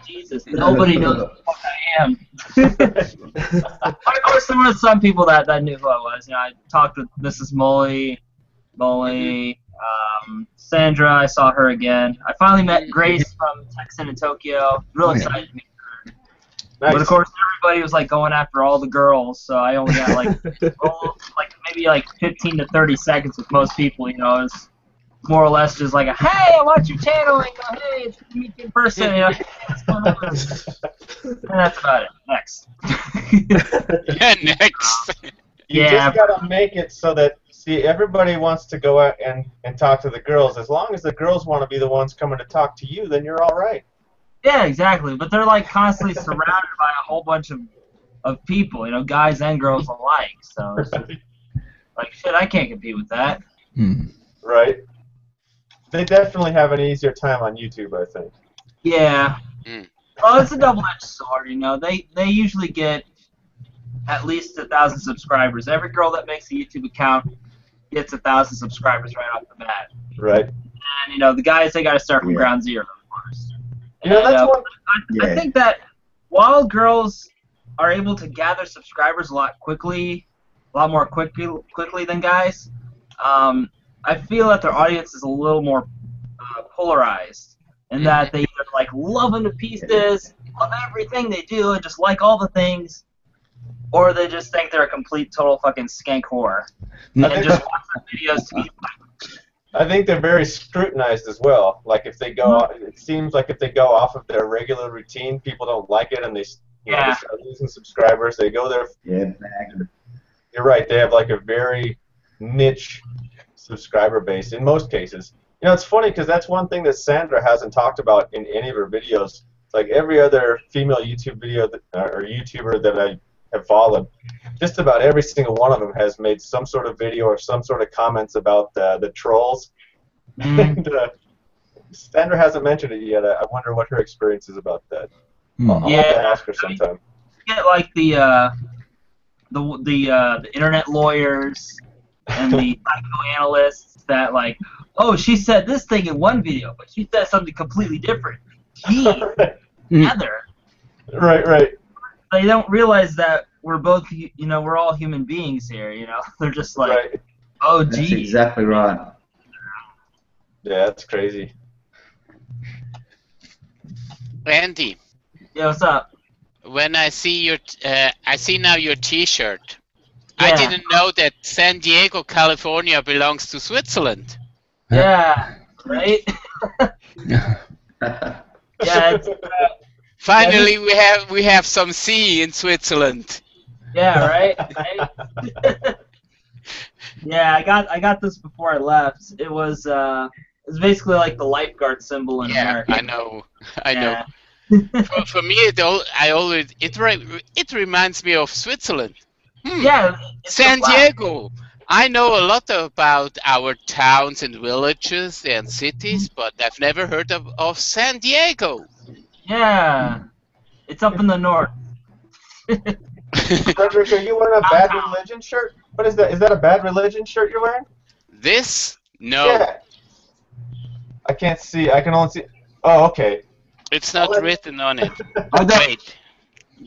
Jesus, nobody knows who the fuck I am. But of course, there were some people that knew who I was. You know, I talked with Mrs. Molly, Sandra. I saw her again. I finally met Grace from Texan in Tokyo. Real excited to meet her. Nice. But of course, everybody was like going after all the girls, so I only got maybe 15 to 30 seconds with most people. You know, it's more or less just like, "Hey, I watch your channel," and go, "Hey, it's good to meet you in person." You know, what's going on? And that's about it. Next. Next. You just gotta make it so that everybody wants to go out and talk to the girls. As long as the girls want to be the ones coming to talk to you, then you're all right. Yeah, exactly. But they're like constantly surrounded by a whole bunch of people, you know, guys and girls alike. So it's just, like, shit, I can't compete with that. Right. They definitely have an easier time on YouTube, I think. Yeah. Well, it's a double-edged sword, you know. They usually get at least 1,000 subscribers. Every girl that makes a YouTube account gets 1,000 subscribers right off the bat. Right. And, you know, the guys, they got to start from ground zero, of course. Yeah, that's one. I think that while girls are able to gather subscribers a lot more quickly than guys, I feel that their audience is a little more polarized, and that they either like love him to pieces, love everything they do, and just like all the things, or they just think they're a complete total fucking skank whore and just watch their videos to be. I think they're very scrutinized as well. Like if they go, it seems like if they go off of their regular routine, people don't like it, and they start losing subscribers. They go there. Yeah, you're right. They have like a very niche subscriber base in most cases. You know, it's funny because that's one thing that Sandra hasn't talked about in any of her videos. Like every other female YouTube video or YouTuber that I have followed, just about every single one of them has made some sort of video or some sort of comments about the trolls. And Sandra hasn't mentioned it yet. I wonder what her experience is about that. I'll have to ask her sometime. You get like the internet lawyers and the psychoanalysts that like, oh, she said this thing in one video, but she said something completely different. Together. Right. They don't realize that we're both, we're all human beings here. They're just like, oh, gee. That's exactly right. Yeah, that's crazy. Andy. Yeah, what's up? When I see I see now your T-shirt. Yeah. I didn't know that San Diego, California belongs to Switzerland. Yeah, right? Yeah, it's, finally we have some sea in Switzerland. Yeah, right? Yeah, I got this before I left. It was basically like the lifeguard symbol in America. I know. For me, it reminds me of Switzerland. Yeah, San Diego. I know a lot about our towns and villages and cities, but I've never heard of San Diego. Yeah, it's up in the north. Frederick, are you wearing a Bad Religion shirt? What is that? Is that a Bad Religion shirt you're wearing? This? No. Yeah. I can't see. I can only see. Oh, okay. It's not written on it. Wait.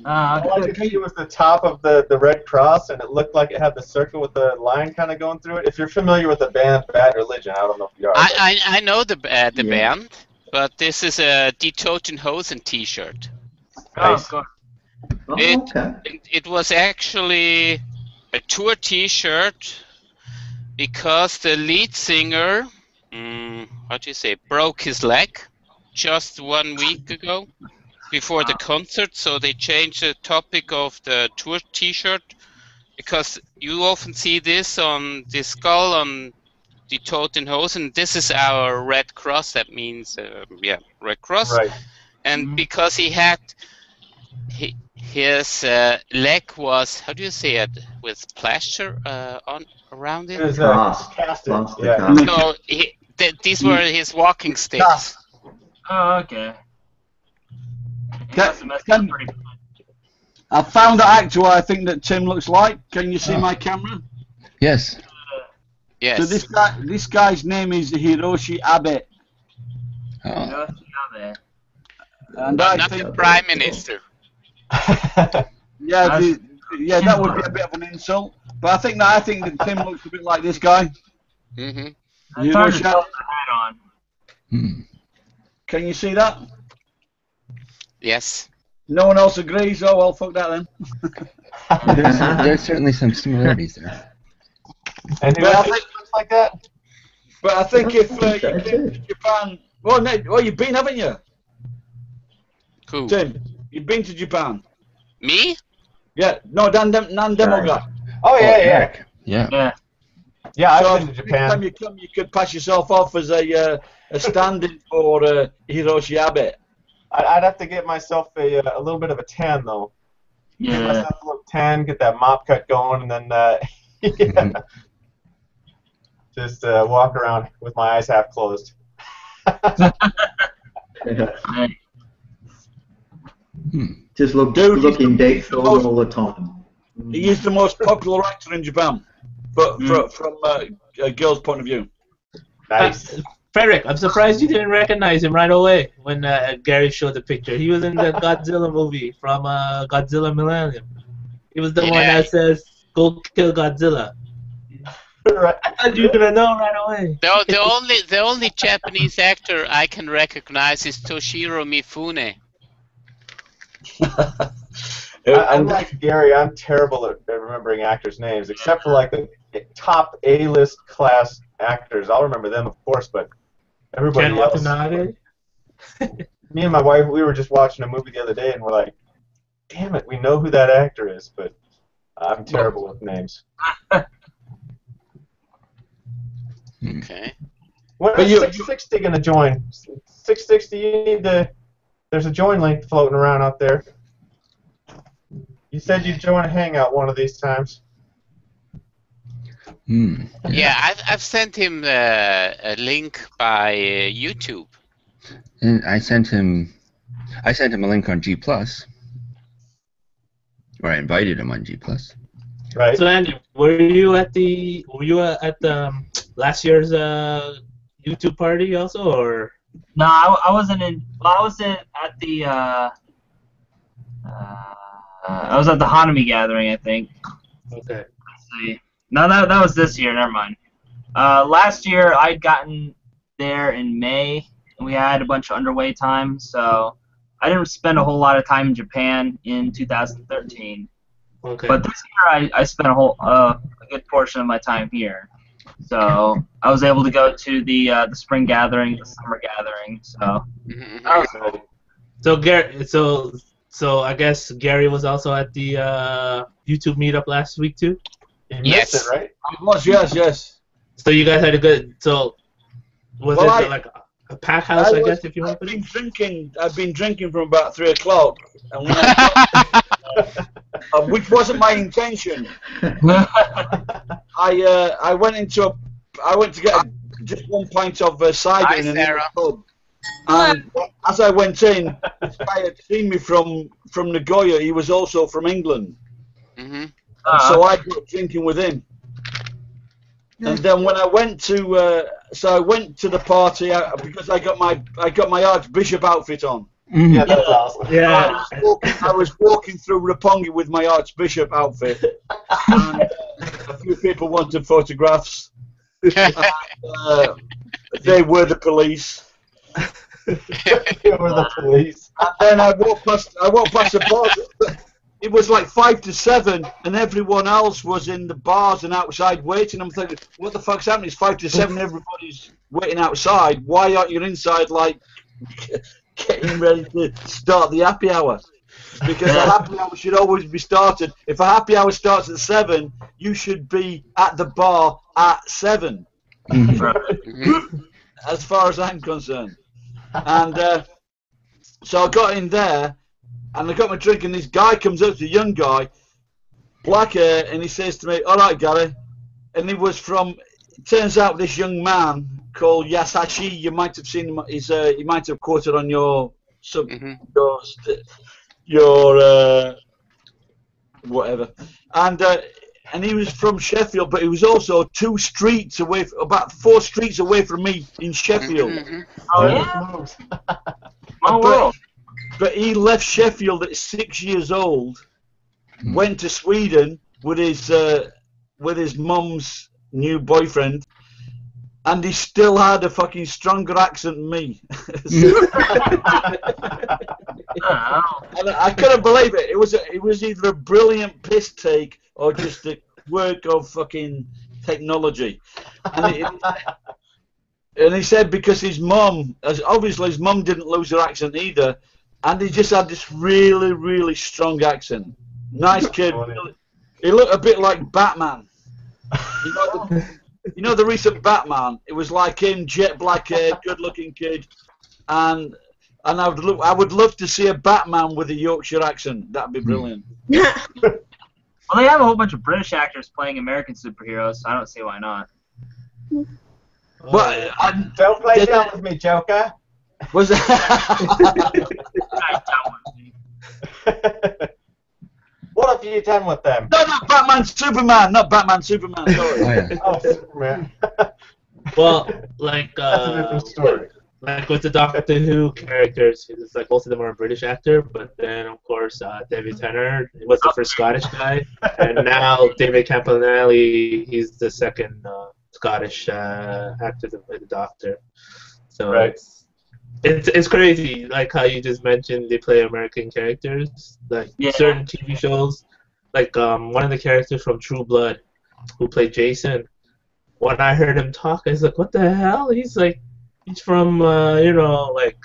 All I could see was the top of the Red Cross, and it looked like it had the circle with the line kind of going through it. If you're familiar with the band Bad Religion, I don't know if you are. I know the band, but this is a Die Toten Hosen T-shirt. Nice. Oh, It was actually a tour T-shirt because the lead singer, broke his leg just 1 week ago before the concert, so they changed the topic of the tour T-shirt because you often see this on the skull on the Toten Hosen. This is our Red Cross. That means Red Cross. Right. And because he had his leg was, how do you say it, with plaster on around it? It was casted. Yeah. So these were his walking sticks. Oh, okay. I found the actor I think that Tim looks like. Can you see my camera? Yes. Yes. So this guy's name is Hiroshi Abe. Oh. Hiroshi Abe. And But I not think the Prime Minister. that would be a bit of an insult. But I think that Tim looks a bit like this guy. Mm-hmm. It's hard to tell with the hat on. Can you see that? Yes. No one else agrees. Oh well, fuck that then. There's certainly some similarities there. And who else looks like that? But I think if you came to Japan, well, you've been, haven't you? Who? Tim, you've been to Japan. Me? Yeah. No, Nandemo guy. Oh yeah. Yeah, I've been to Japan. Next time you come, you could pass yourself off as a stand-in for Hiroshi Abe. I'd have to get myself a little bit of a tan though. Yeah. Get myself a little tan, get that mop cut going, and then just walk around with my eyes half closed. Just looking deep all the time. He is the most popular actor in Japan, but from a girl's point of view. Nice. Frederick, I'm surprised you didn't recognize him right away when Gary showed the picture. He was in the Godzilla movie from Godzilla Millennium. He was the one that says, "Go kill Godzilla." Right. I thought you were gonna know right away. The only Japanese actor I can recognize is Toshiro Mifune. I'm like Gary. I'm terrible at remembering actors' names, except for like the top A-list class actors. I'll remember them, of course, but everybody else. Me and my wife, we were just watching a movie the other day, and we're like, "Damn it, we know who that actor is," but I'm terrible with names. Okay. When is 660 gonna join? 660, you need to. There's a join link floating around out there. You said you'd join a hangout one of these times. Yeah, I've sent him a link by YouTube. And I sent him a link on G+. Or I invited him on G+. Right. So Andy, were you at the last year's YouTube party also, or? No, I wasn't in. Well, I was at the. I was at the Hanami gathering, I think. Okay. Let's see. No, that was this year. Never mind. Last year I'd gotten there in May, and we had a bunch of underway time, so I didn't spend a whole lot of time in Japan in 2013. Okay. But this year I spent a good portion of my time here. So I was able to go to the spring gathering, the summer gathering. So that was cool. So Gary, so I guess Gary was also at the YouTube meetup last week too. You missed it, right? It was, yes. So you guys had a good. So was it like a pack house? I guess if you want to. I've been drinking from about 3 o'clock, and when which wasn't my intention. I went to get just one pint of cider in a pub, and as I went in, this guy had seen me from Nagoya. He was also from England, so I got drinking with him. And then when I went to the party because I got my Archbishop outfit on. Yeah, that's awesome. Yeah. I was walking through Roppongi with my Archbishop outfit, and a few people wanted photographs. And, they were the police. They were the police. And then I walked past the bar. It was like 5 to 7, and everyone else was in the bars and outside waiting. I'm thinking, what the fuck's happening? It's 5 to 7, everybody's waiting outside. Why aren't you inside, like, getting ready to start the happy hour? Because a happy hour should always be started. If a happy hour starts at 7, you should be at the bar at 7. As far as I'm concerned. And so I got in there, and I got my drink, and this guy comes up, a young guy, black hair, and he says to me, "All right, Gary." And he was from, it turns out this young man called Yasashi, you might have seen him, you might have quoted on your whatever. And he was from Sheffield, but he was also 2 streets away, about 4 streets away from me in Sheffield. Oh, yeah? My world. But he left Sheffield at 6 years old, went to Sweden with his mum's new boyfriend, and he still had a fucking stronger accent than me. And I couldn't believe it. It was either a brilliant piss take or just a work of fucking technology. And he said because his mum, obviously his mum didn't lose her accent either, and he just had this really, really strong accent. Nice kid. He looked a bit like Batman. You know the recent Batman? It was like him, jet black hair, good-looking kid, and I would love to see a Batman with a Yorkshire accent. That'd be brilliant. Well, they have a whole bunch of British actors playing American superheroes, so I don't see why not. But don't play down with me, Joker. Was it? What have you done with them? No, not Batman, Superman. Not Batman, Superman. Sorry. Oh, Superman. Well, like that's a different story. like with the Doctor Who characters, it's like most of them are a British actor, but then of course David Tennant was the first Scottish guy, and now David Campanelli, he's the second Scottish actor to play the Doctor. So Right. it's crazy, like how you just mentioned they play American characters, like certain TV shows, like one of the characters from True Blood, who played Jason. When I heard him talk, I was like, "What the hell?" He's from like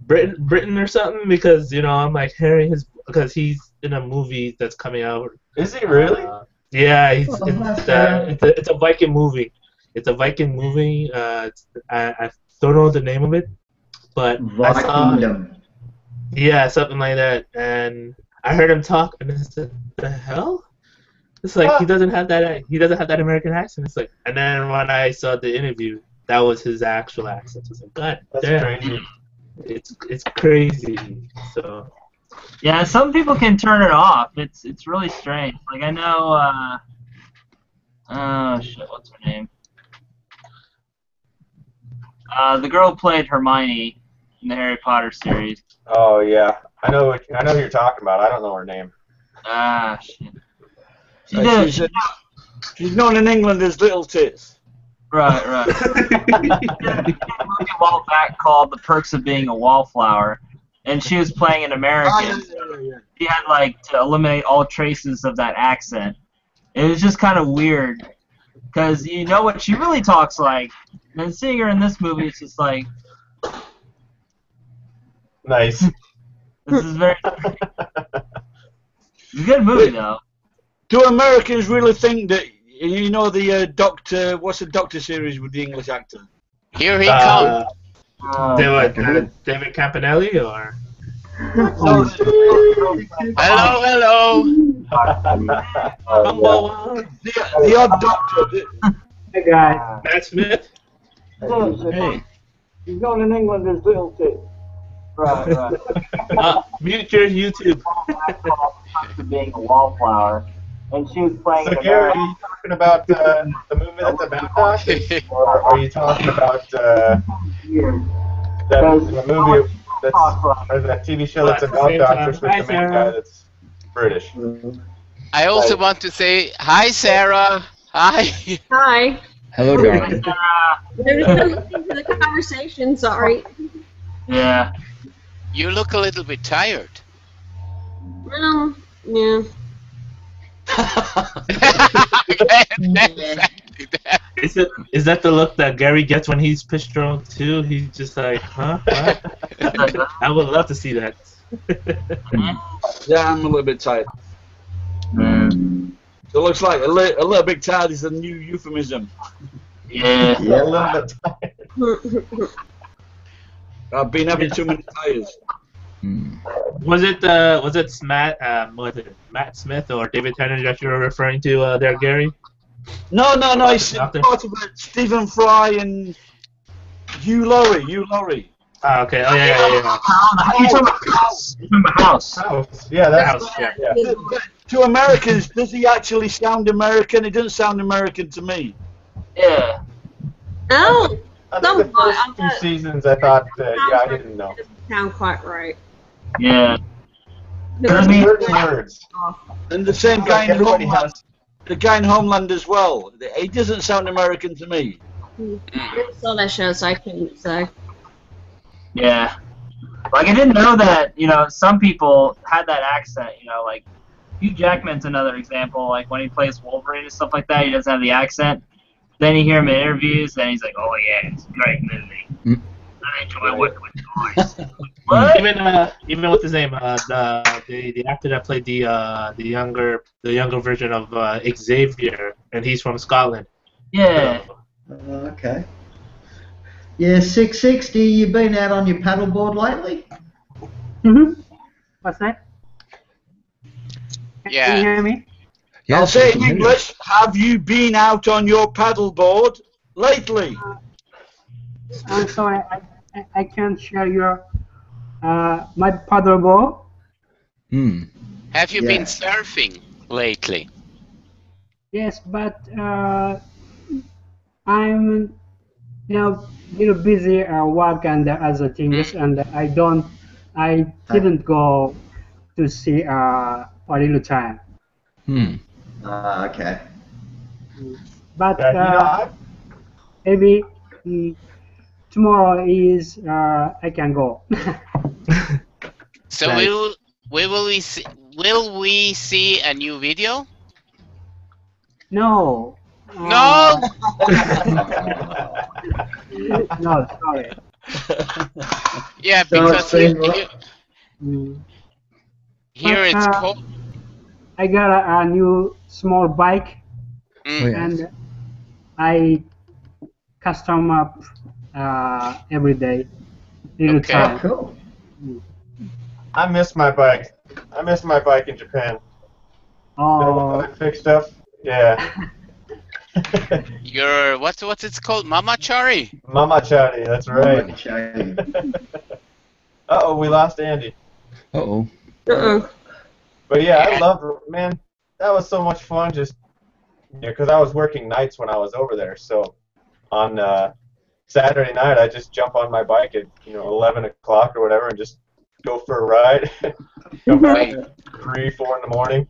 Britain or something, because I'm like hearing because he's in a movie that's coming out. Is he really? Yeah, it's a Viking movie. It's a Viking movie. I don't know the name of it, but I saw something like that, and I heard him talk, and I said, "The hell." It's like he doesn't have that American accent. It's like, and then when I saw the interview, that was his actual accent. It's like, God damn, crazy. It's crazy. So yeah, some people can turn it off. It's really strange. Like I know, oh shit, what's her name? The girl who played Hermione in the Harry Potter series. Oh yeah, I know who you're talking about. I don't know her name. Ah shit. She's known in England as Little Tits. Right. A while back called The Perks of Being a Wallflower, and she was playing an American. She had to eliminate all traces of that accent. It was just kind of weird, because you know what she really talks like, and seeing her in this movie, it's just like... Nice. This is very... It's a good movie, though. Do Americans really think that, the Doctor, what's the Doctor series with the English actor? Here he comes. David Campanelli, or? Hello. The odd Doctor. Hey, guys. Matt Smith? Hey. He's known in England as Little Tits. Right. Mute your YouTube. Being a wallflower, and she was playing. So Gary, are you talking about the movie that's about that, or are you talking about the movie that's or that TV show that's about doctors with the main guy that's British? I also want to say hi, Sarah. Hi. Hi. Hello, darling. I'm just listening to the conversation. Sorry. Yeah. You look a little bit tired. Well, yeah. Is that the look that Gary gets when he's pissed drunk too? He's just like, huh? What? I would love to see that. Yeah, I'm a little bit tired. It looks like a little bit tired is a new euphemism. Yeah. A little bit tired. I've been having too many tires. Was it Matt Smith or David Tennant that you were referring to there, Gary? No. It's part of it. Stephen Fry and Hugh Laurie. Oh, okay. Oh, yeah. You're talking about House. Yeah, that's House. Yeah. To Americans, does he actually sound American? It doesn't sound American to me. Yeah. Oh. I think the first two seasons, I thought, I didn't know. It doesn't sound quite right. Yeah. There's certain words. And the same guy in Homeland. The guy in Homeland as well. He doesn't sound American to me. I saw that show, so I couldn't say. Yeah. Like, I didn't know that, some people had that accent, like, Hugh Jackman's another example. Like, when he plays Wolverine and stuff like that, he doesn't have the accent. Then you hear him in interviews, and he's like, "Oh yeah, it's a great movie. I enjoy working with toys." What? Even with his name, the actor that played the younger version of Xavier, and he's from Scotland. Yeah. Okay. Yeah, 660. You been out on your paddleboard lately? What's that? Yeah. Can you hear me? Yes, I'll say in English, have you been out on your paddleboard lately? I'm sorry, I can't share your my paddleboard. Have you been surfing busy work and other things, and I didn't go to see a little time. Okay. But maybe tomorrow is I can go. So Right. will we see a new video? No. No. No, sorry. Yeah, So because here it's cold. I got a new small bike, and I custom up every day. Little time. Cool. I miss my bike. I miss my bike in Japan. Oh. I fixed up. Yeah. Your what's it called? Mamachari? Mamachari, that's right. Uh-oh, we lost Andy. Uh-oh. But yeah, I loved it, man. That was so much fun. Just because I was working nights when I was over there. So on Saturday night, I just jump on my bike at 11 o'clock or whatever, and just go for a ride. Come back at 3, 4 in the morning.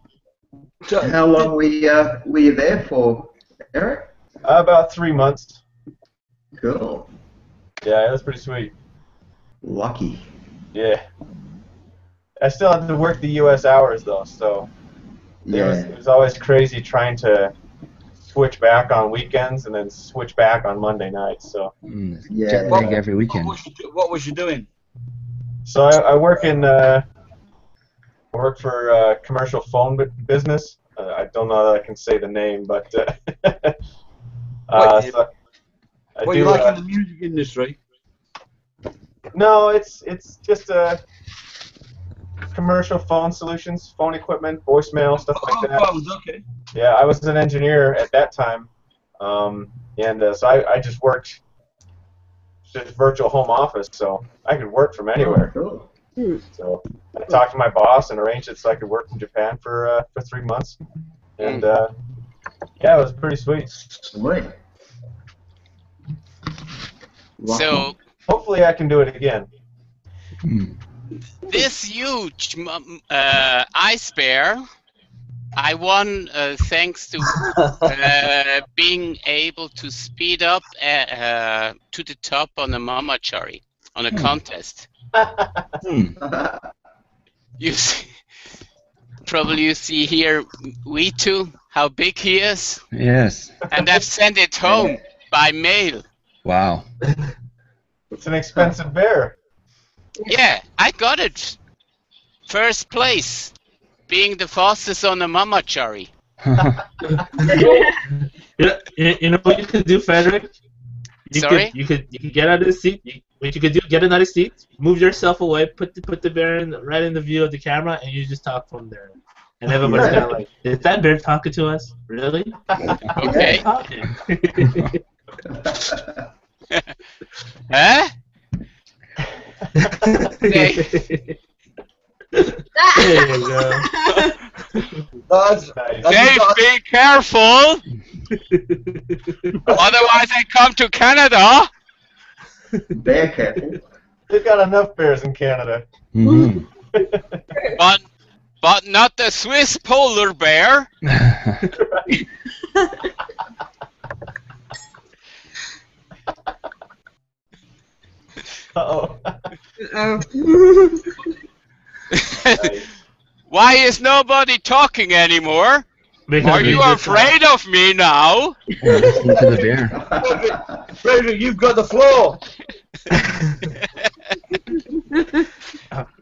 How long were you there for, Eric? About 3 months. Cool. Yeah, it was pretty sweet. Lucky. Yeah. I still had to work the U.S. hours though, so it was always crazy trying to switch back on weekends and then switch back on Monday nights. So jet lag every weekend. What was you doing? So I work for commercial phone business. I don't know that I can say the name, but so you like in the music industry? No, it's just commercial phone solutions, phone equipment, voicemail, stuff like that. Phones, okay. Yeah, I was an engineer at that time, and so I just worked just virtual home office, so I could work from anywhere. Cool. So I talked to my boss and arranged it so I could work from Japan for 3 months, and yeah, it was pretty sweet. Sweet. So hopefully I can do it again. This huge ice bear, I won thanks to being able to speed up to the top on a mamachari on a contest. You see, probably you see here V2 how big he is. Yes. And I've sent it home by mail. Wow. It's an expensive bear. Yeah, I got it. First place, being the fastest on a mamachari. You know what you could do, Frederick? You could get out of the seat. What you could do, get another seat, move yourself away, put the bear right in the view of the camera, and you just talk from there. And everybody's kind of like, is that bear talking to us? Really? Okay. Huh? There you go. Dave, be careful! Otherwise I come to Canada! Bear careful. They've got enough bears in Canada. Mm-hmm. But not the Swiss polar bear. Uh-oh. Why is nobody talking anymore? Are you afraid of me now? Listen to the bear. Frederick, you've got the floor.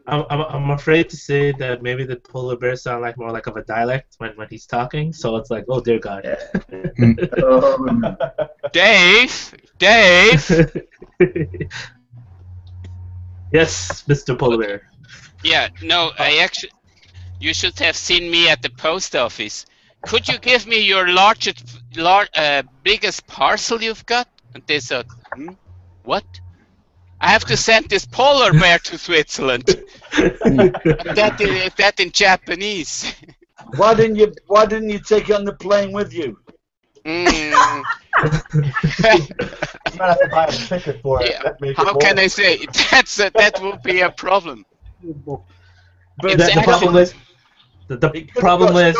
I'm afraid to say that maybe the polar bear sound like more like of a dialect when he's talking. So it's like, oh dear God. Dave. Yes, Mr. Polar Bear. Yeah, no, you should have seen me at the post office. Could you give me your biggest parcel you've got? And they said, what? I have to send this polar bear to Switzerland. that in Japanese. Why didn't you take it on the plane with you? You might have to buy a ticket for it. Yeah. How can I say? That would be a problem. But the problem is, the problem is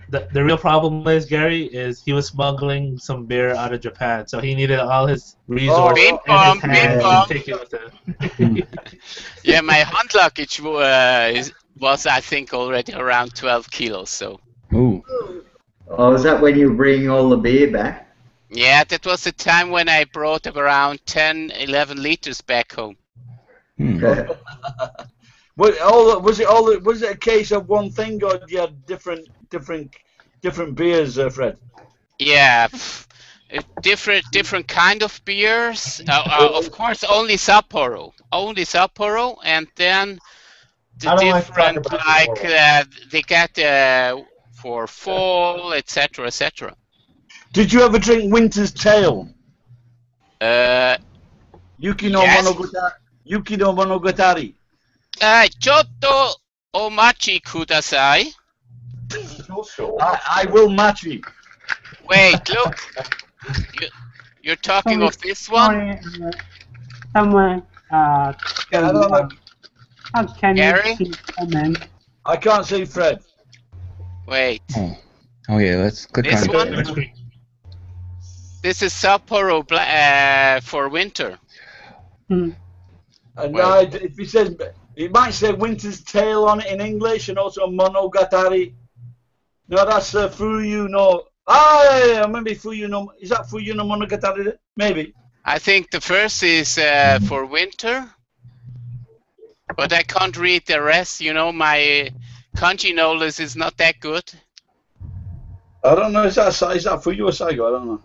the real problem is, Gary, is he was smuggling some beer out of Japan, so he needed all his resources and his hands to take it with him. Yeah, my hand luggage was, I think, already around 12 kilos. So. Ooh. Oh, is that when you were bringing all the beer back? Yeah, that was the time when I brought around 10, 11 liters back home. Was it a case of one thing, or you had different beers, Fred? Yeah, different kind of beers. Of course, only Sapporo, and then the different they get for fall, etc., etc. Did you ever drink Winter's Tale? Yuki no Monogatari. Chotto omachi kudasai. I will match you. Wait, look. You're talking of this one? Someone, can Gary? you comment? I can't see Fred. Wait. Oh yeah, let's click this on one? it. This is Sapporo for winter. And if he says, it might say Winter's Tale on it in English, and also Monogatari. No, that's Fuyu no. Ah, maybe Fuyu no. Is that Fuyu no Monogatari? Maybe. I think the first is for winter, but I can't read the rest. You know, my kanji knowledge is not that good. I don't know. Is that Fuyu or Saigo? I don't know.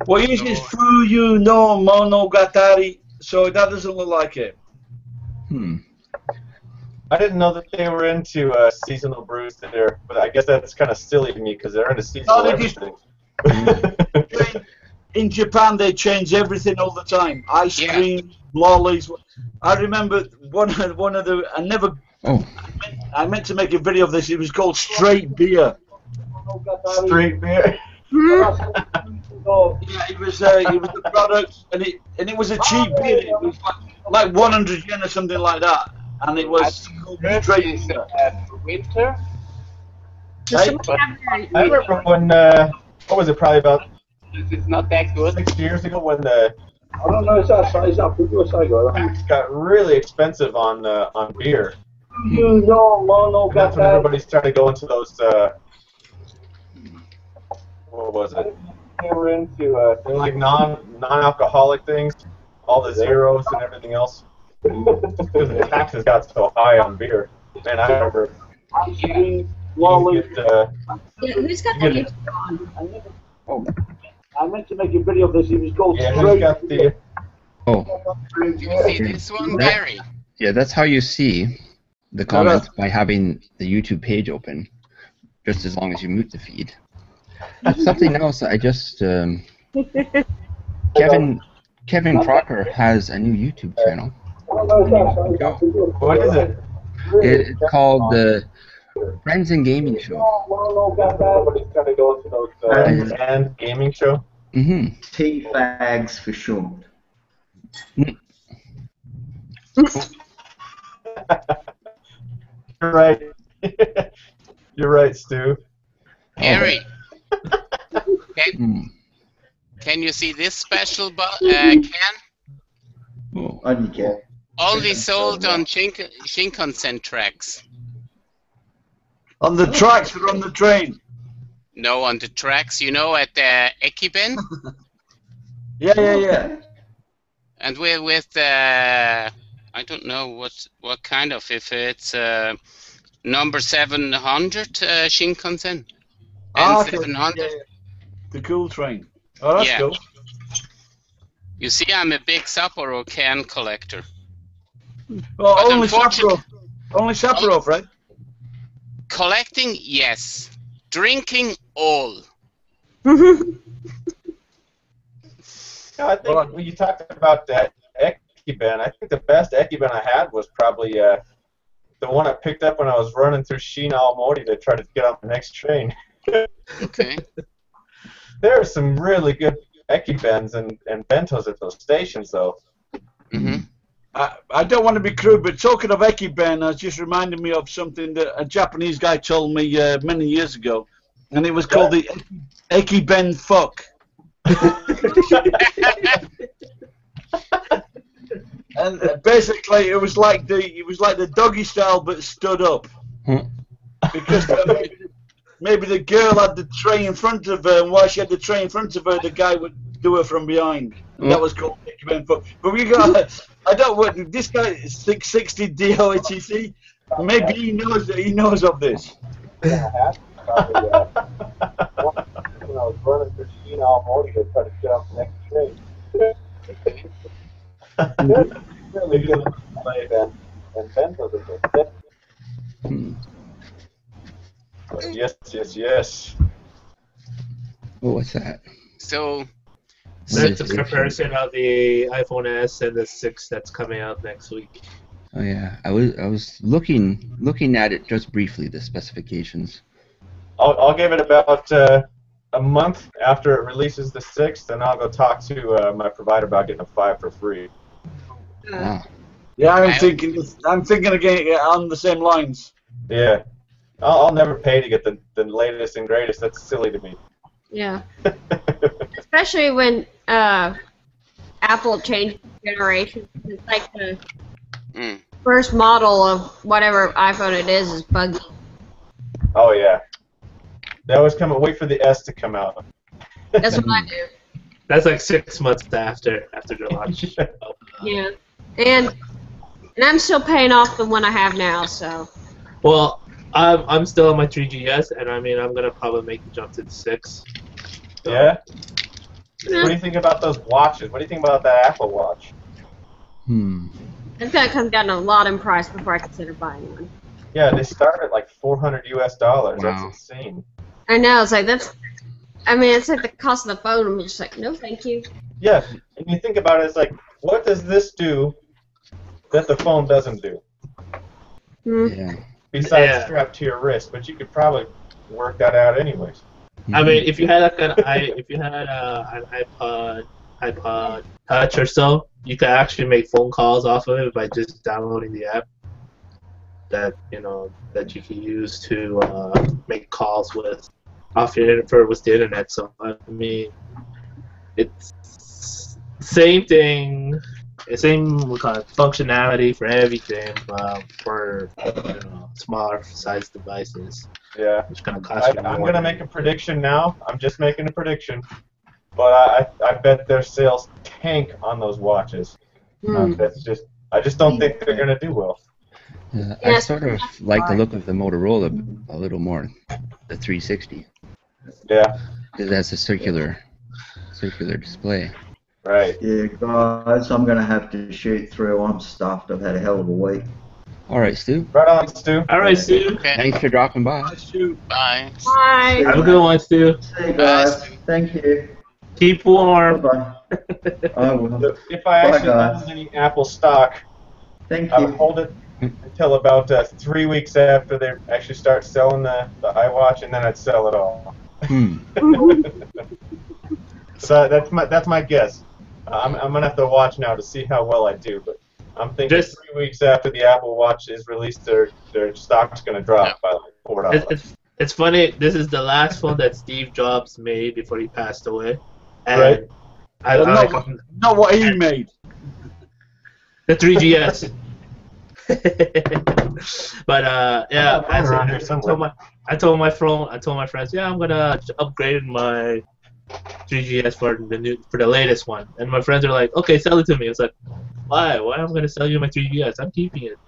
Well, usually it's Fuyu no Monogatari, so that doesn't look like it. I didn't know that they were into seasonal brews there, but I guess that's kind of silly to me because they're into seasonal everything. In Japan, they change everything all the time. Ice cream, lollies. I remember one of the. I meant to make a video of this. It was called Straight Beer. Straight beer. Yeah, it was a product, and it was a cheap beer. It was like 100 yen or something like that, and it was straight beer. Winter. I remember when what was it? Probably about. It's not that good. 6 years ago when the. I don't know. Is that Fuyu or Saigo? Packs got really expensive on beer. You know, That's when everybody started going to those. What was it? They were into like non-alcoholic things, all the zeros and everything else. Because the taxes got so high on beer. Man, I remember. Who's got the YouTube on? I meant to make a video of this. It was called Straight. Got the. Do you see this one, Gary? Yeah, that's how you see the comments by having the YouTube page open, just as long as you mute the feed. Something else, I just Kevin Crocker has a new YouTube channel. What is it? It's called the Friends and Gaming Show. Friends and Gaming Show? T-Fags for short. You're right. You're right, Stu. Gary, can you see this special can? Only can. Only sold on Shinkansen tracks. On the tracks or on the train? No, on the tracks, you know, at the Ekiben. Yeah. And with I don't know what kind of, if it's number 700 Shinkansen. And 700. Yeah. The cool train. Oh, that's cool. You see, I'm a big Sapporo can collector. Well, But only Sapporo, right? Collecting, yes. Drinking, all. I think when you talked about that Ekiben, I think the best Ekiben I had was probably the one I picked up when I was running through Shin Aomori to try to get on the next train. Okay. There are some really good Ekibens and bentos at those stations, though. Mm-hmm. I don't want to be crude, but talking of Ekiben, it's just reminded me of something that a Japanese guy told me many years ago, and it was called the Ekiben fuck. And basically, it was like the doggy style, but stood up, because maybe the girl had the tray in front of her, and while she had the tray in front of her, the guy would do her from behind. And that was called Ekiben fuck. But we got. I don't want this guy is 660 DOATC. Maybe he knows of this. Yeah, probably, when I was running for Sheen Automotive, I tried to get off the next train. Really good play then, and bentos at those. Yes. Oh, what's that? So. That's a comparison of the iPhone S and the 6 that's coming out next week. Oh yeah, I was looking at it just briefly, the specifications. I'll give it about a month after it releases the 6th, and I'll go talk to my provider about getting a 5 for free. Wow. Yeah, I'm thinking again on the same lines. Yeah, I'll never pay to get the latest and greatest. That's silly to me. Yeah. Especially when Apple changes generation. It's like the first model of whatever iPhone it is buggy. Oh yeah. They always wait for the S to come out. That's what I do. That's like 6 months after the launch. Yeah. And I'm still paying off the one I have now, so. Well, I'm still on my 3GS, and I mean I'm gonna probably make the jump to the 6. So. Yeah. What do you think about those watches? What do you think about that Apple Watch? It's gonna come down a lot in price before I consider buying one. Yeah, they start at like $400 US. Wow. That's insane. I know. It's like it's like the cost of the phone. I'm just like, no, thank you. Yeah, and you think about it, it's like, what does this do that the phone doesn't do? Yeah. Besides strap to your wrist, but you could probably work that out anyways. I mean, if you had like an iPod Touch or so, you could actually make phone calls off of it by just downloading the app that you can use to make calls with with the internet. So I mean, it's same thing, same functionality for everything, for smaller size devices. Yeah. Which kind of cost you more. I'm gonna make a prediction now. I'm just making a prediction, but I bet their sales tank on those watches. I just don't think they're gonna do well. I sort of like the look of the Motorola a little more, the 360. Yeah. Because that's a circular display. Right. Yeah, guys, I'm gonna have to shoot through. I'm stuffed. I've had a hell of a week. All right, Stu. Right on, Stu. All right, Stu. Okay. Thanks for dropping by. Bye, Stu. Bye. Bye. Have a good one, Stu. See you guys. Thank you. Keep warm. Bye. I will. If I Bye, actually guys. own any Apple stock, Thank I would you. hold it until about 3 weeks after they actually start selling the iWatch, and then I'd sell it all. So that's my guess. I'm gonna have to watch now to see how well I do, but I'm thinking 3 weeks after the Apple Watch is released, their stock's gonna drop by like $4. It's funny. This is the last phone that Steve Jobs made before he passed away. And Right. Not what he made. The 3GS. But yeah, I told my friends, yeah, I'm gonna upgrade my 3GS for the latest one, and my friends are like, okay, sell it to me. It's like, why am I gonna sell you my 3GS? I'm keeping it.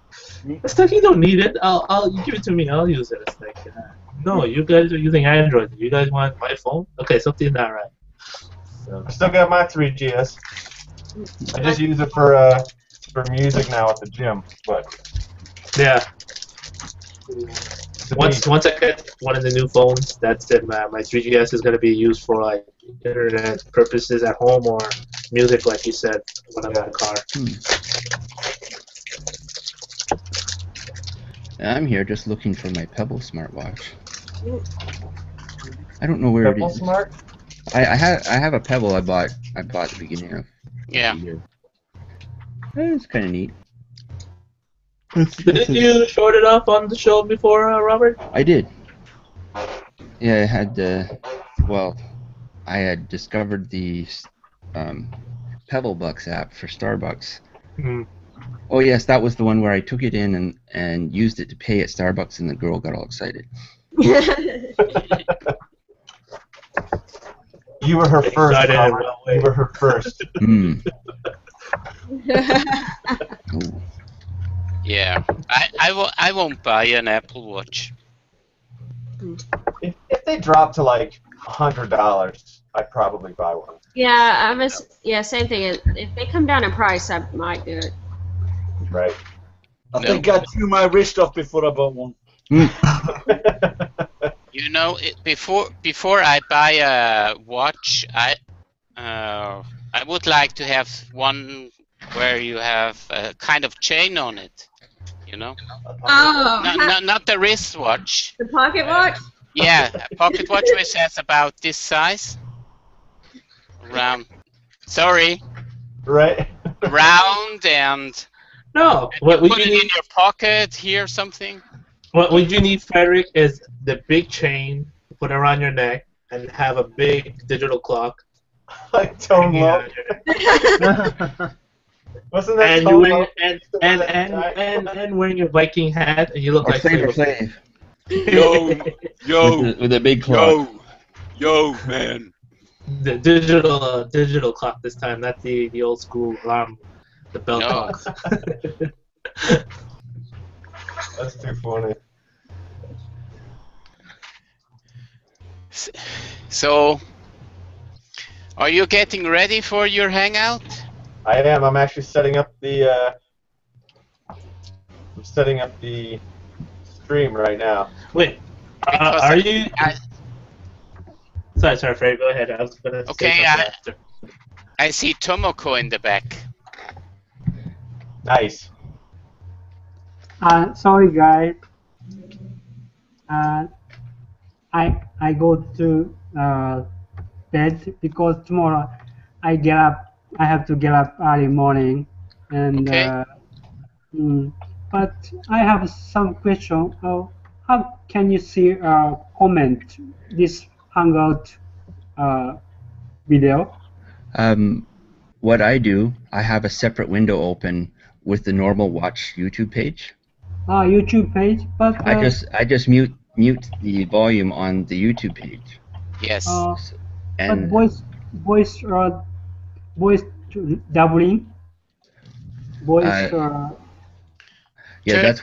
It's like, you don't need it. I'll give it to me. I'll use it. It's like, no, you guys are using Android. You guys want my phone? Okay, something's not right. So. I still got my 3GS. I just use it for music now at the gym, but yeah. Once I get one of the new phones, that's it, man. My 3GS is gonna be used for like internet purposes at home or music, like you said, when I'm in the car. I'm here just looking for my Pebble smartwatch. I don't know where Pebble it is. Smart? I have a Pebble I bought at the beginning of Yeah. the year. It's kind of neat. Didn't you short it up on the show before, Robert? I did. Yeah, I had I had discovered the Pebble Bucks app for Starbucks. Mm. Oh yes, that was the one where I took it in and used it to pay at Starbucks, and the girl got all excited. You were her first, Excited, Robert. well, You were her first. Oh. Yeah, I won't buy an Apple Watch. If they drop to like $100, I'd probably buy one. Yeah, same thing. If they come down in price, I might do it. Right. I think I'd chew my wrist off before I bought one. You know, before I buy a watch, I would like to have one where you have a kind of chain on it. You know? Oh. Not the wristwatch. The pocket watch? Yeah, a pocket watch which has about this size. Round. Sorry. Right. Round and. No. And you put it in your pocket here, something. What you need, Frederick, is the big chain to put around your neck and have a big digital clock. Like Tone Loc. Wasn't that and Tone Loc? And wearing your Viking hat, and you look like Flavor Flav. Yo, with a big clock. Yo, man. The digital clock this time, not the old school alarm, the bell clock. That's too funny. So, are you getting ready for your hangout? I am. I'm actually setting up the. Stream right now. Wait, are you? Sorry, Fred. Go ahead. I was gonna. Okay, I see Tomoko in the back. Nice. Sorry, guys. I go to bed because tomorrow I get up. I have to get up early morning, and but I have some question. How can you see comment this Hangout video? What I do, I have a separate window open with the normal watch YouTube page. YouTube page, but I just mute the volume on the YouTube page. Yes. And but voice doubling. Voice. Yeah,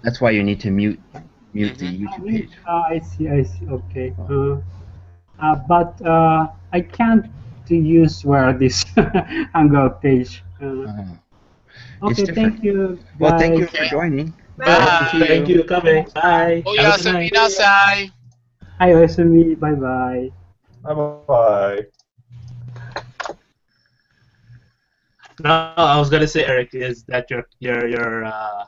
that's why you need to mute the YouTube page. I see. Okay. But I can't use this Hangout page. Okay, thank you, guys. Well, thank you for joining. Bye. Thank you for coming. Bye. Oyasumi nasai. Hi, Oyasumi. Bye-bye. Bye-bye. No, I was gonna say, Eric, is that your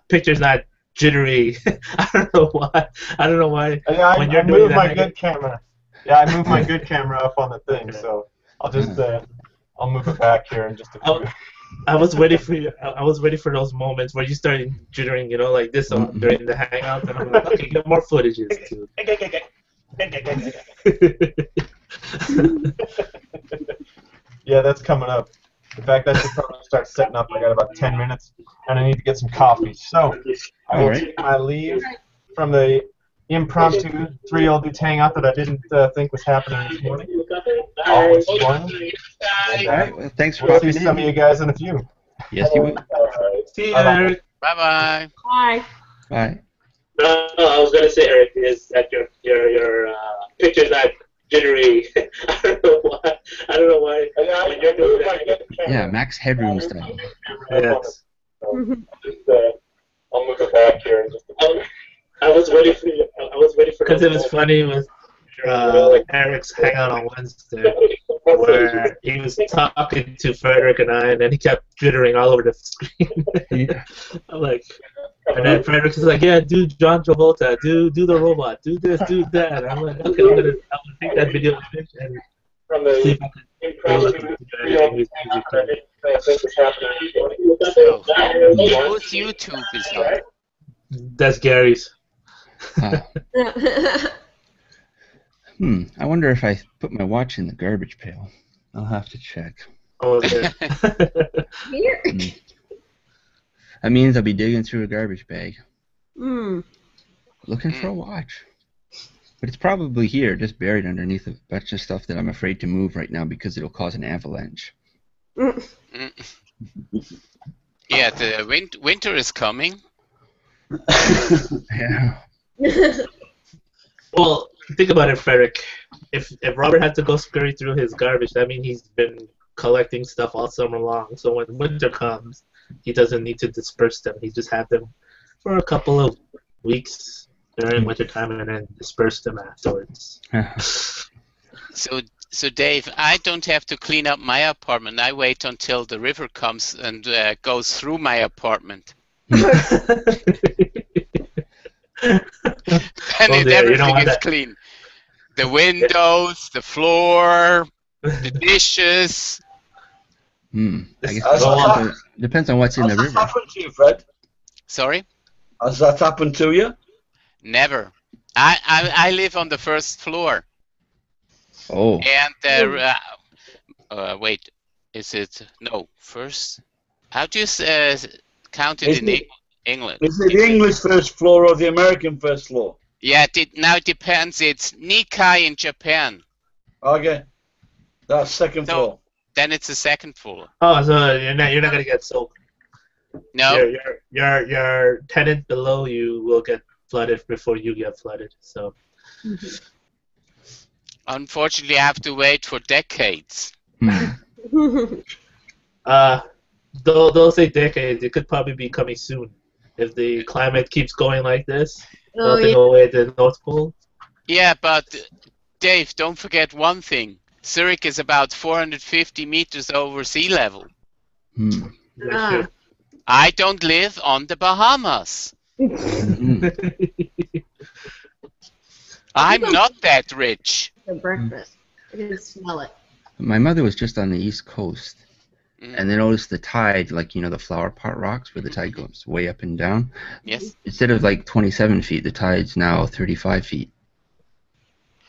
picture's not jittery. I don't know why. Yeah, I moved my good camera. Yeah, I moved my good camera up on the thing, so I'll just I'll move it back here in just a few. I was waiting for you. I was waiting for those moments where you started jittering, like this during the hangout, and I'm like, okay, get more footages too. Yeah, that's coming up. In fact, I should probably start setting up. I got about 10 minutes, and I need to get some coffee. So, I will take my leave from the impromptu 3 old dudes hangout that I didn't think was happening this morning. Always fun. All right. Well, thanks for We'll see some of you guys in a few. Yes, you will. See you, Eric. Bye-bye. Bye. Bye. No, I was gonna say, Eric, is that your picture's not jittery. I don't know why. When you're doing that. Yeah, max headroom style. Yes. I'll move it back here in just a minute. I was waiting for because it was funny with Eric's hangout on Wednesday, where he was talking to Frederick and I, and then he kept jittering all over the screen. I'm like, And then Frederick is like, yeah, do John Travolta, do the robot, do this, do that. And I'm like, okay, I'm gonna take that video image and see if I can do anything with music. So, whose YouTube is on? That's Gary's. I wonder if I put my watch in the garbage pail. I'll have to check. Oh, yeah. That means I'll be digging through a garbage bag. Looking for a watch. But it's probably here, just buried underneath a bunch of stuff that I'm afraid to move right now because it'll cause an avalanche. Yeah, the winter is coming. Yeah. Well, think about it, Frederick. If Robert had to go scurry through his garbage, that means he's been collecting stuff all summer long. So when winter comes, he doesn't need to disperse them. He just have them for a couple of weeks during winter time and then disperse them afterwards. So Dave, I don't have to clean up my apartment. I wait until the river comes and goes through my apartment. And everything is clean. The windows, the floor, the dishes. I guess depends on what's in the river. Has that happened to you, Fred? Sorry? Has that happened to you? Never. I live on the first floor. Oh. And wait, is it first? How do you count it in England? Is it the English first floor or the American first floor? Yeah, now it depends. It's Nikkei in Japan. Okay, that's second floor. Then it's the second floor. Oh, so you're not gonna get soaked. No. Your tenant below you will get flooded before you get flooded. So. Unfortunately, I have to wait for decades. Don't say decades. It could probably be coming soon if the climate keeps going like this. Melting away the North Pole. Yeah, but Dave, don't forget one thing. Zurich is about 450 meters over sea level. I don't live on the Bahamas. I'm not that rich. For breakfast. I can smell it. My mother was just on the East Coast. And they noticed the tide, like, the flower pot rocks where the tide goes way up and down. Yes. Instead of like 27 feet, the tide's now 35 feet.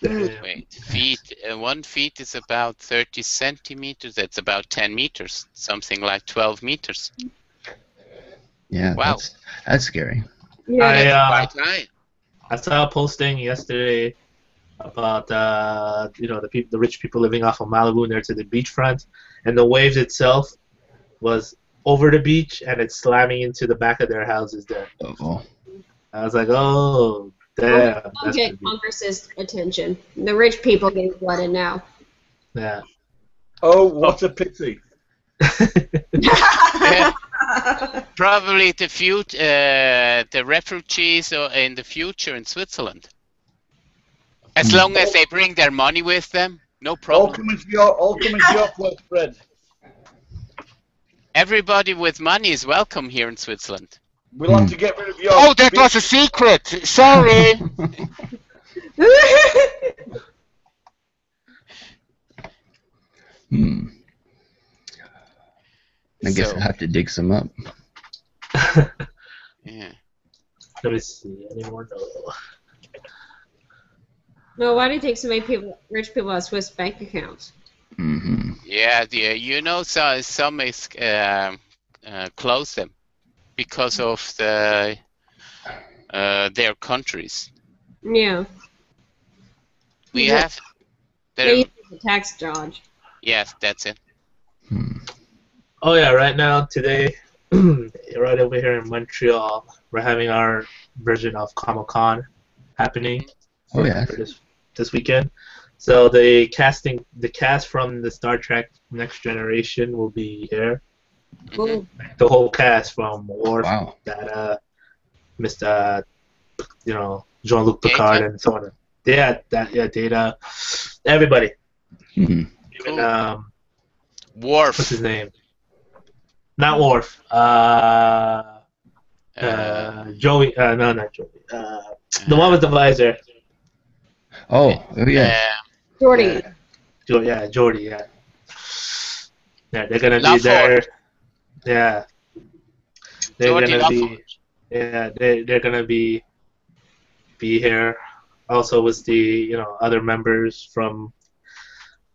Wait, feet. 1 feet is about 30 centimeters. That's about 10 meters. Something like 12 meters. Yeah. Wow. That's scary. Yeah. I saw a posting yesterday about the rich people living off of Malibu near to the beachfront, and the waves itself was over the beach and it's slamming into the back of their houses there. I was like, oh, damn. Don't get Congress's attention. The rich people getting flooded now. Yeah. Oh, what a pity. Probably the refugees in the future in Switzerland. As long as they bring their money with them, no problem. All coming to your place, Fred. Everybody with money is welcome here in Switzerland. We'll have to get rid of your... Oh, that was a secret! Sorry! I guess I'll have to dig some up. Yeah. Let me see. Any more? No, why do you think so many rich people have Swiss bank accounts? Yeah, some is close them because of their countries. Yeah. We have. They use the tax dodge. Yes, that's it. Oh yeah, right now today, right over here in Montreal, we're having our version of Comic-Con happening. Oh yeah. For this weekend. So the cast from the Star Trek Next Generation will be here. Cool. The whole cast from Worf, Wow. Mr. Jean-Luc Picard and so on. Data, everybody. Even Worf. What's his name? Not Worf. Joey. No, not Joey. The one with the visor. Oh yeah. Jordy. Yeah, Jordy. Yeah. Yeah, they're gonna be Laford. there. Yeah. They're Jordy gonna Laford. be. Yeah, they're gonna be here. Also with the other members from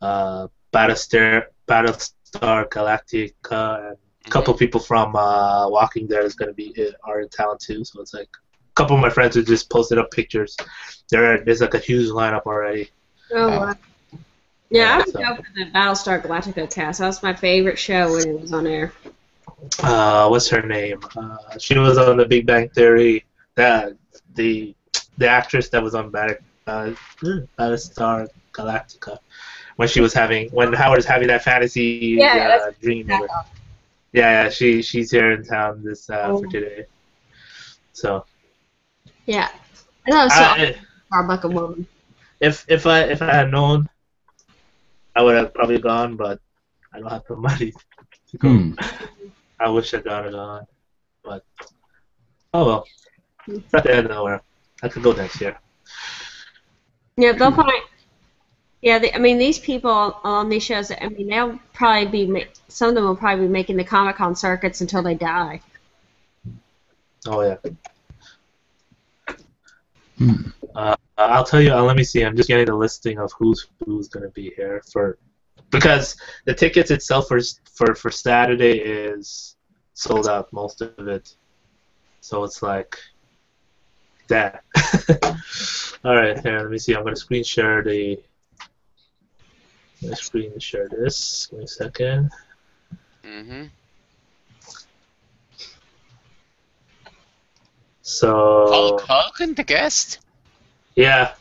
Battlestar Galactica, and a couple people from Walking Dead are in town too. So it's like a couple of my friends who just posted up pictures. There's like a huge lineup already. Oh wow. Yeah, I would go for the Battlestar Galactica cast. That was my favorite show when it was on air. What's her name? She was on The Big Bang Theory. The actress that was on Battlestar Galactica when Howard was having that fantasy dream. Yeah, she's here in town for today. So. Yeah, I thought it was so like a woman. If I had known, I would have probably gone, but I don't have the money to go. I wish I got it on, but oh well. It's at the end of nowhere. I could go next year. Yeah, they'll probably. Yeah, I mean, these people on these shows. I mean, they'll probably be. Some of them will probably be making the Comic-Con circuits until they die. Oh yeah. I'll tell you. Let me see. I'm just getting the listing of who's going to be here because the tickets itself for Saturday is sold out, most of it. So it's like that. All right, here. Let me see. I'm going to screen share this. Give me a second. So. Hulk Hogan, the guest. Yeah.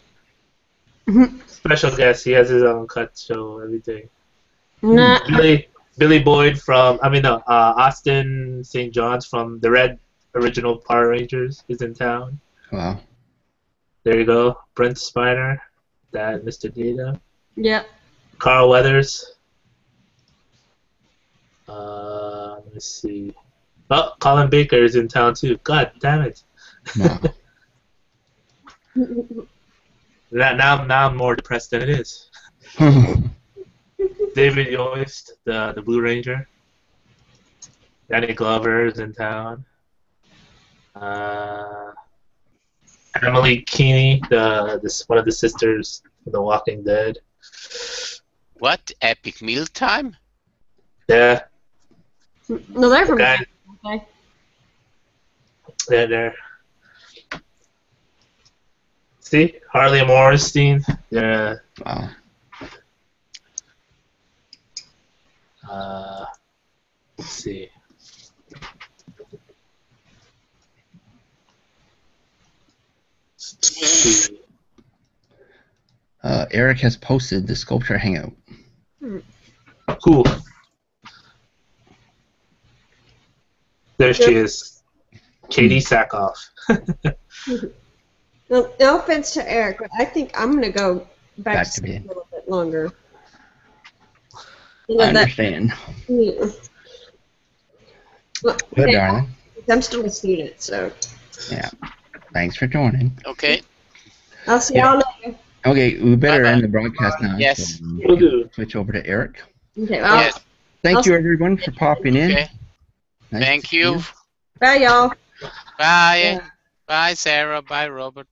Special guest. He has his own cut show, everything. Nah. Billy Boyd Austin St. John's from the Red original Power Rangers is in town. Wow. There you go. Brent Spiner, that Mr. Data. Yep. Carl Weathers. Let me see. Oh, Colin Baker is in town too. God damn it. Wow. Now I'm more depressed than it is. David Yost, the Blue Ranger. Danny Glover is in town. Emily Keeney, one of the sisters of The Walking Dead. What? Epic Mealtime? Yeah. No, they're from. Okay. Yeah, there. See, Harley Morristein. Yeah. Wow. Let's see. Eric has posted the sculpture hangout. Cool. There she is. Katie Sackhoff. No offense to Eric, but I think I'm going to go back to sleep a little bit longer. I understand. Yeah. Well, Good, darling. I'm still a student, so. Yeah. Thanks for joining. Okay. I'll see y'all later. Okay, we better end the broadcast now. Yes. So we'll do. Switch over to Eric. Okay. Well, Yes. Thank you, everyone, for popping in. Okay. Nice Thank you. Bye, y'all. Bye. Bye, Sarah. Bye, Robert.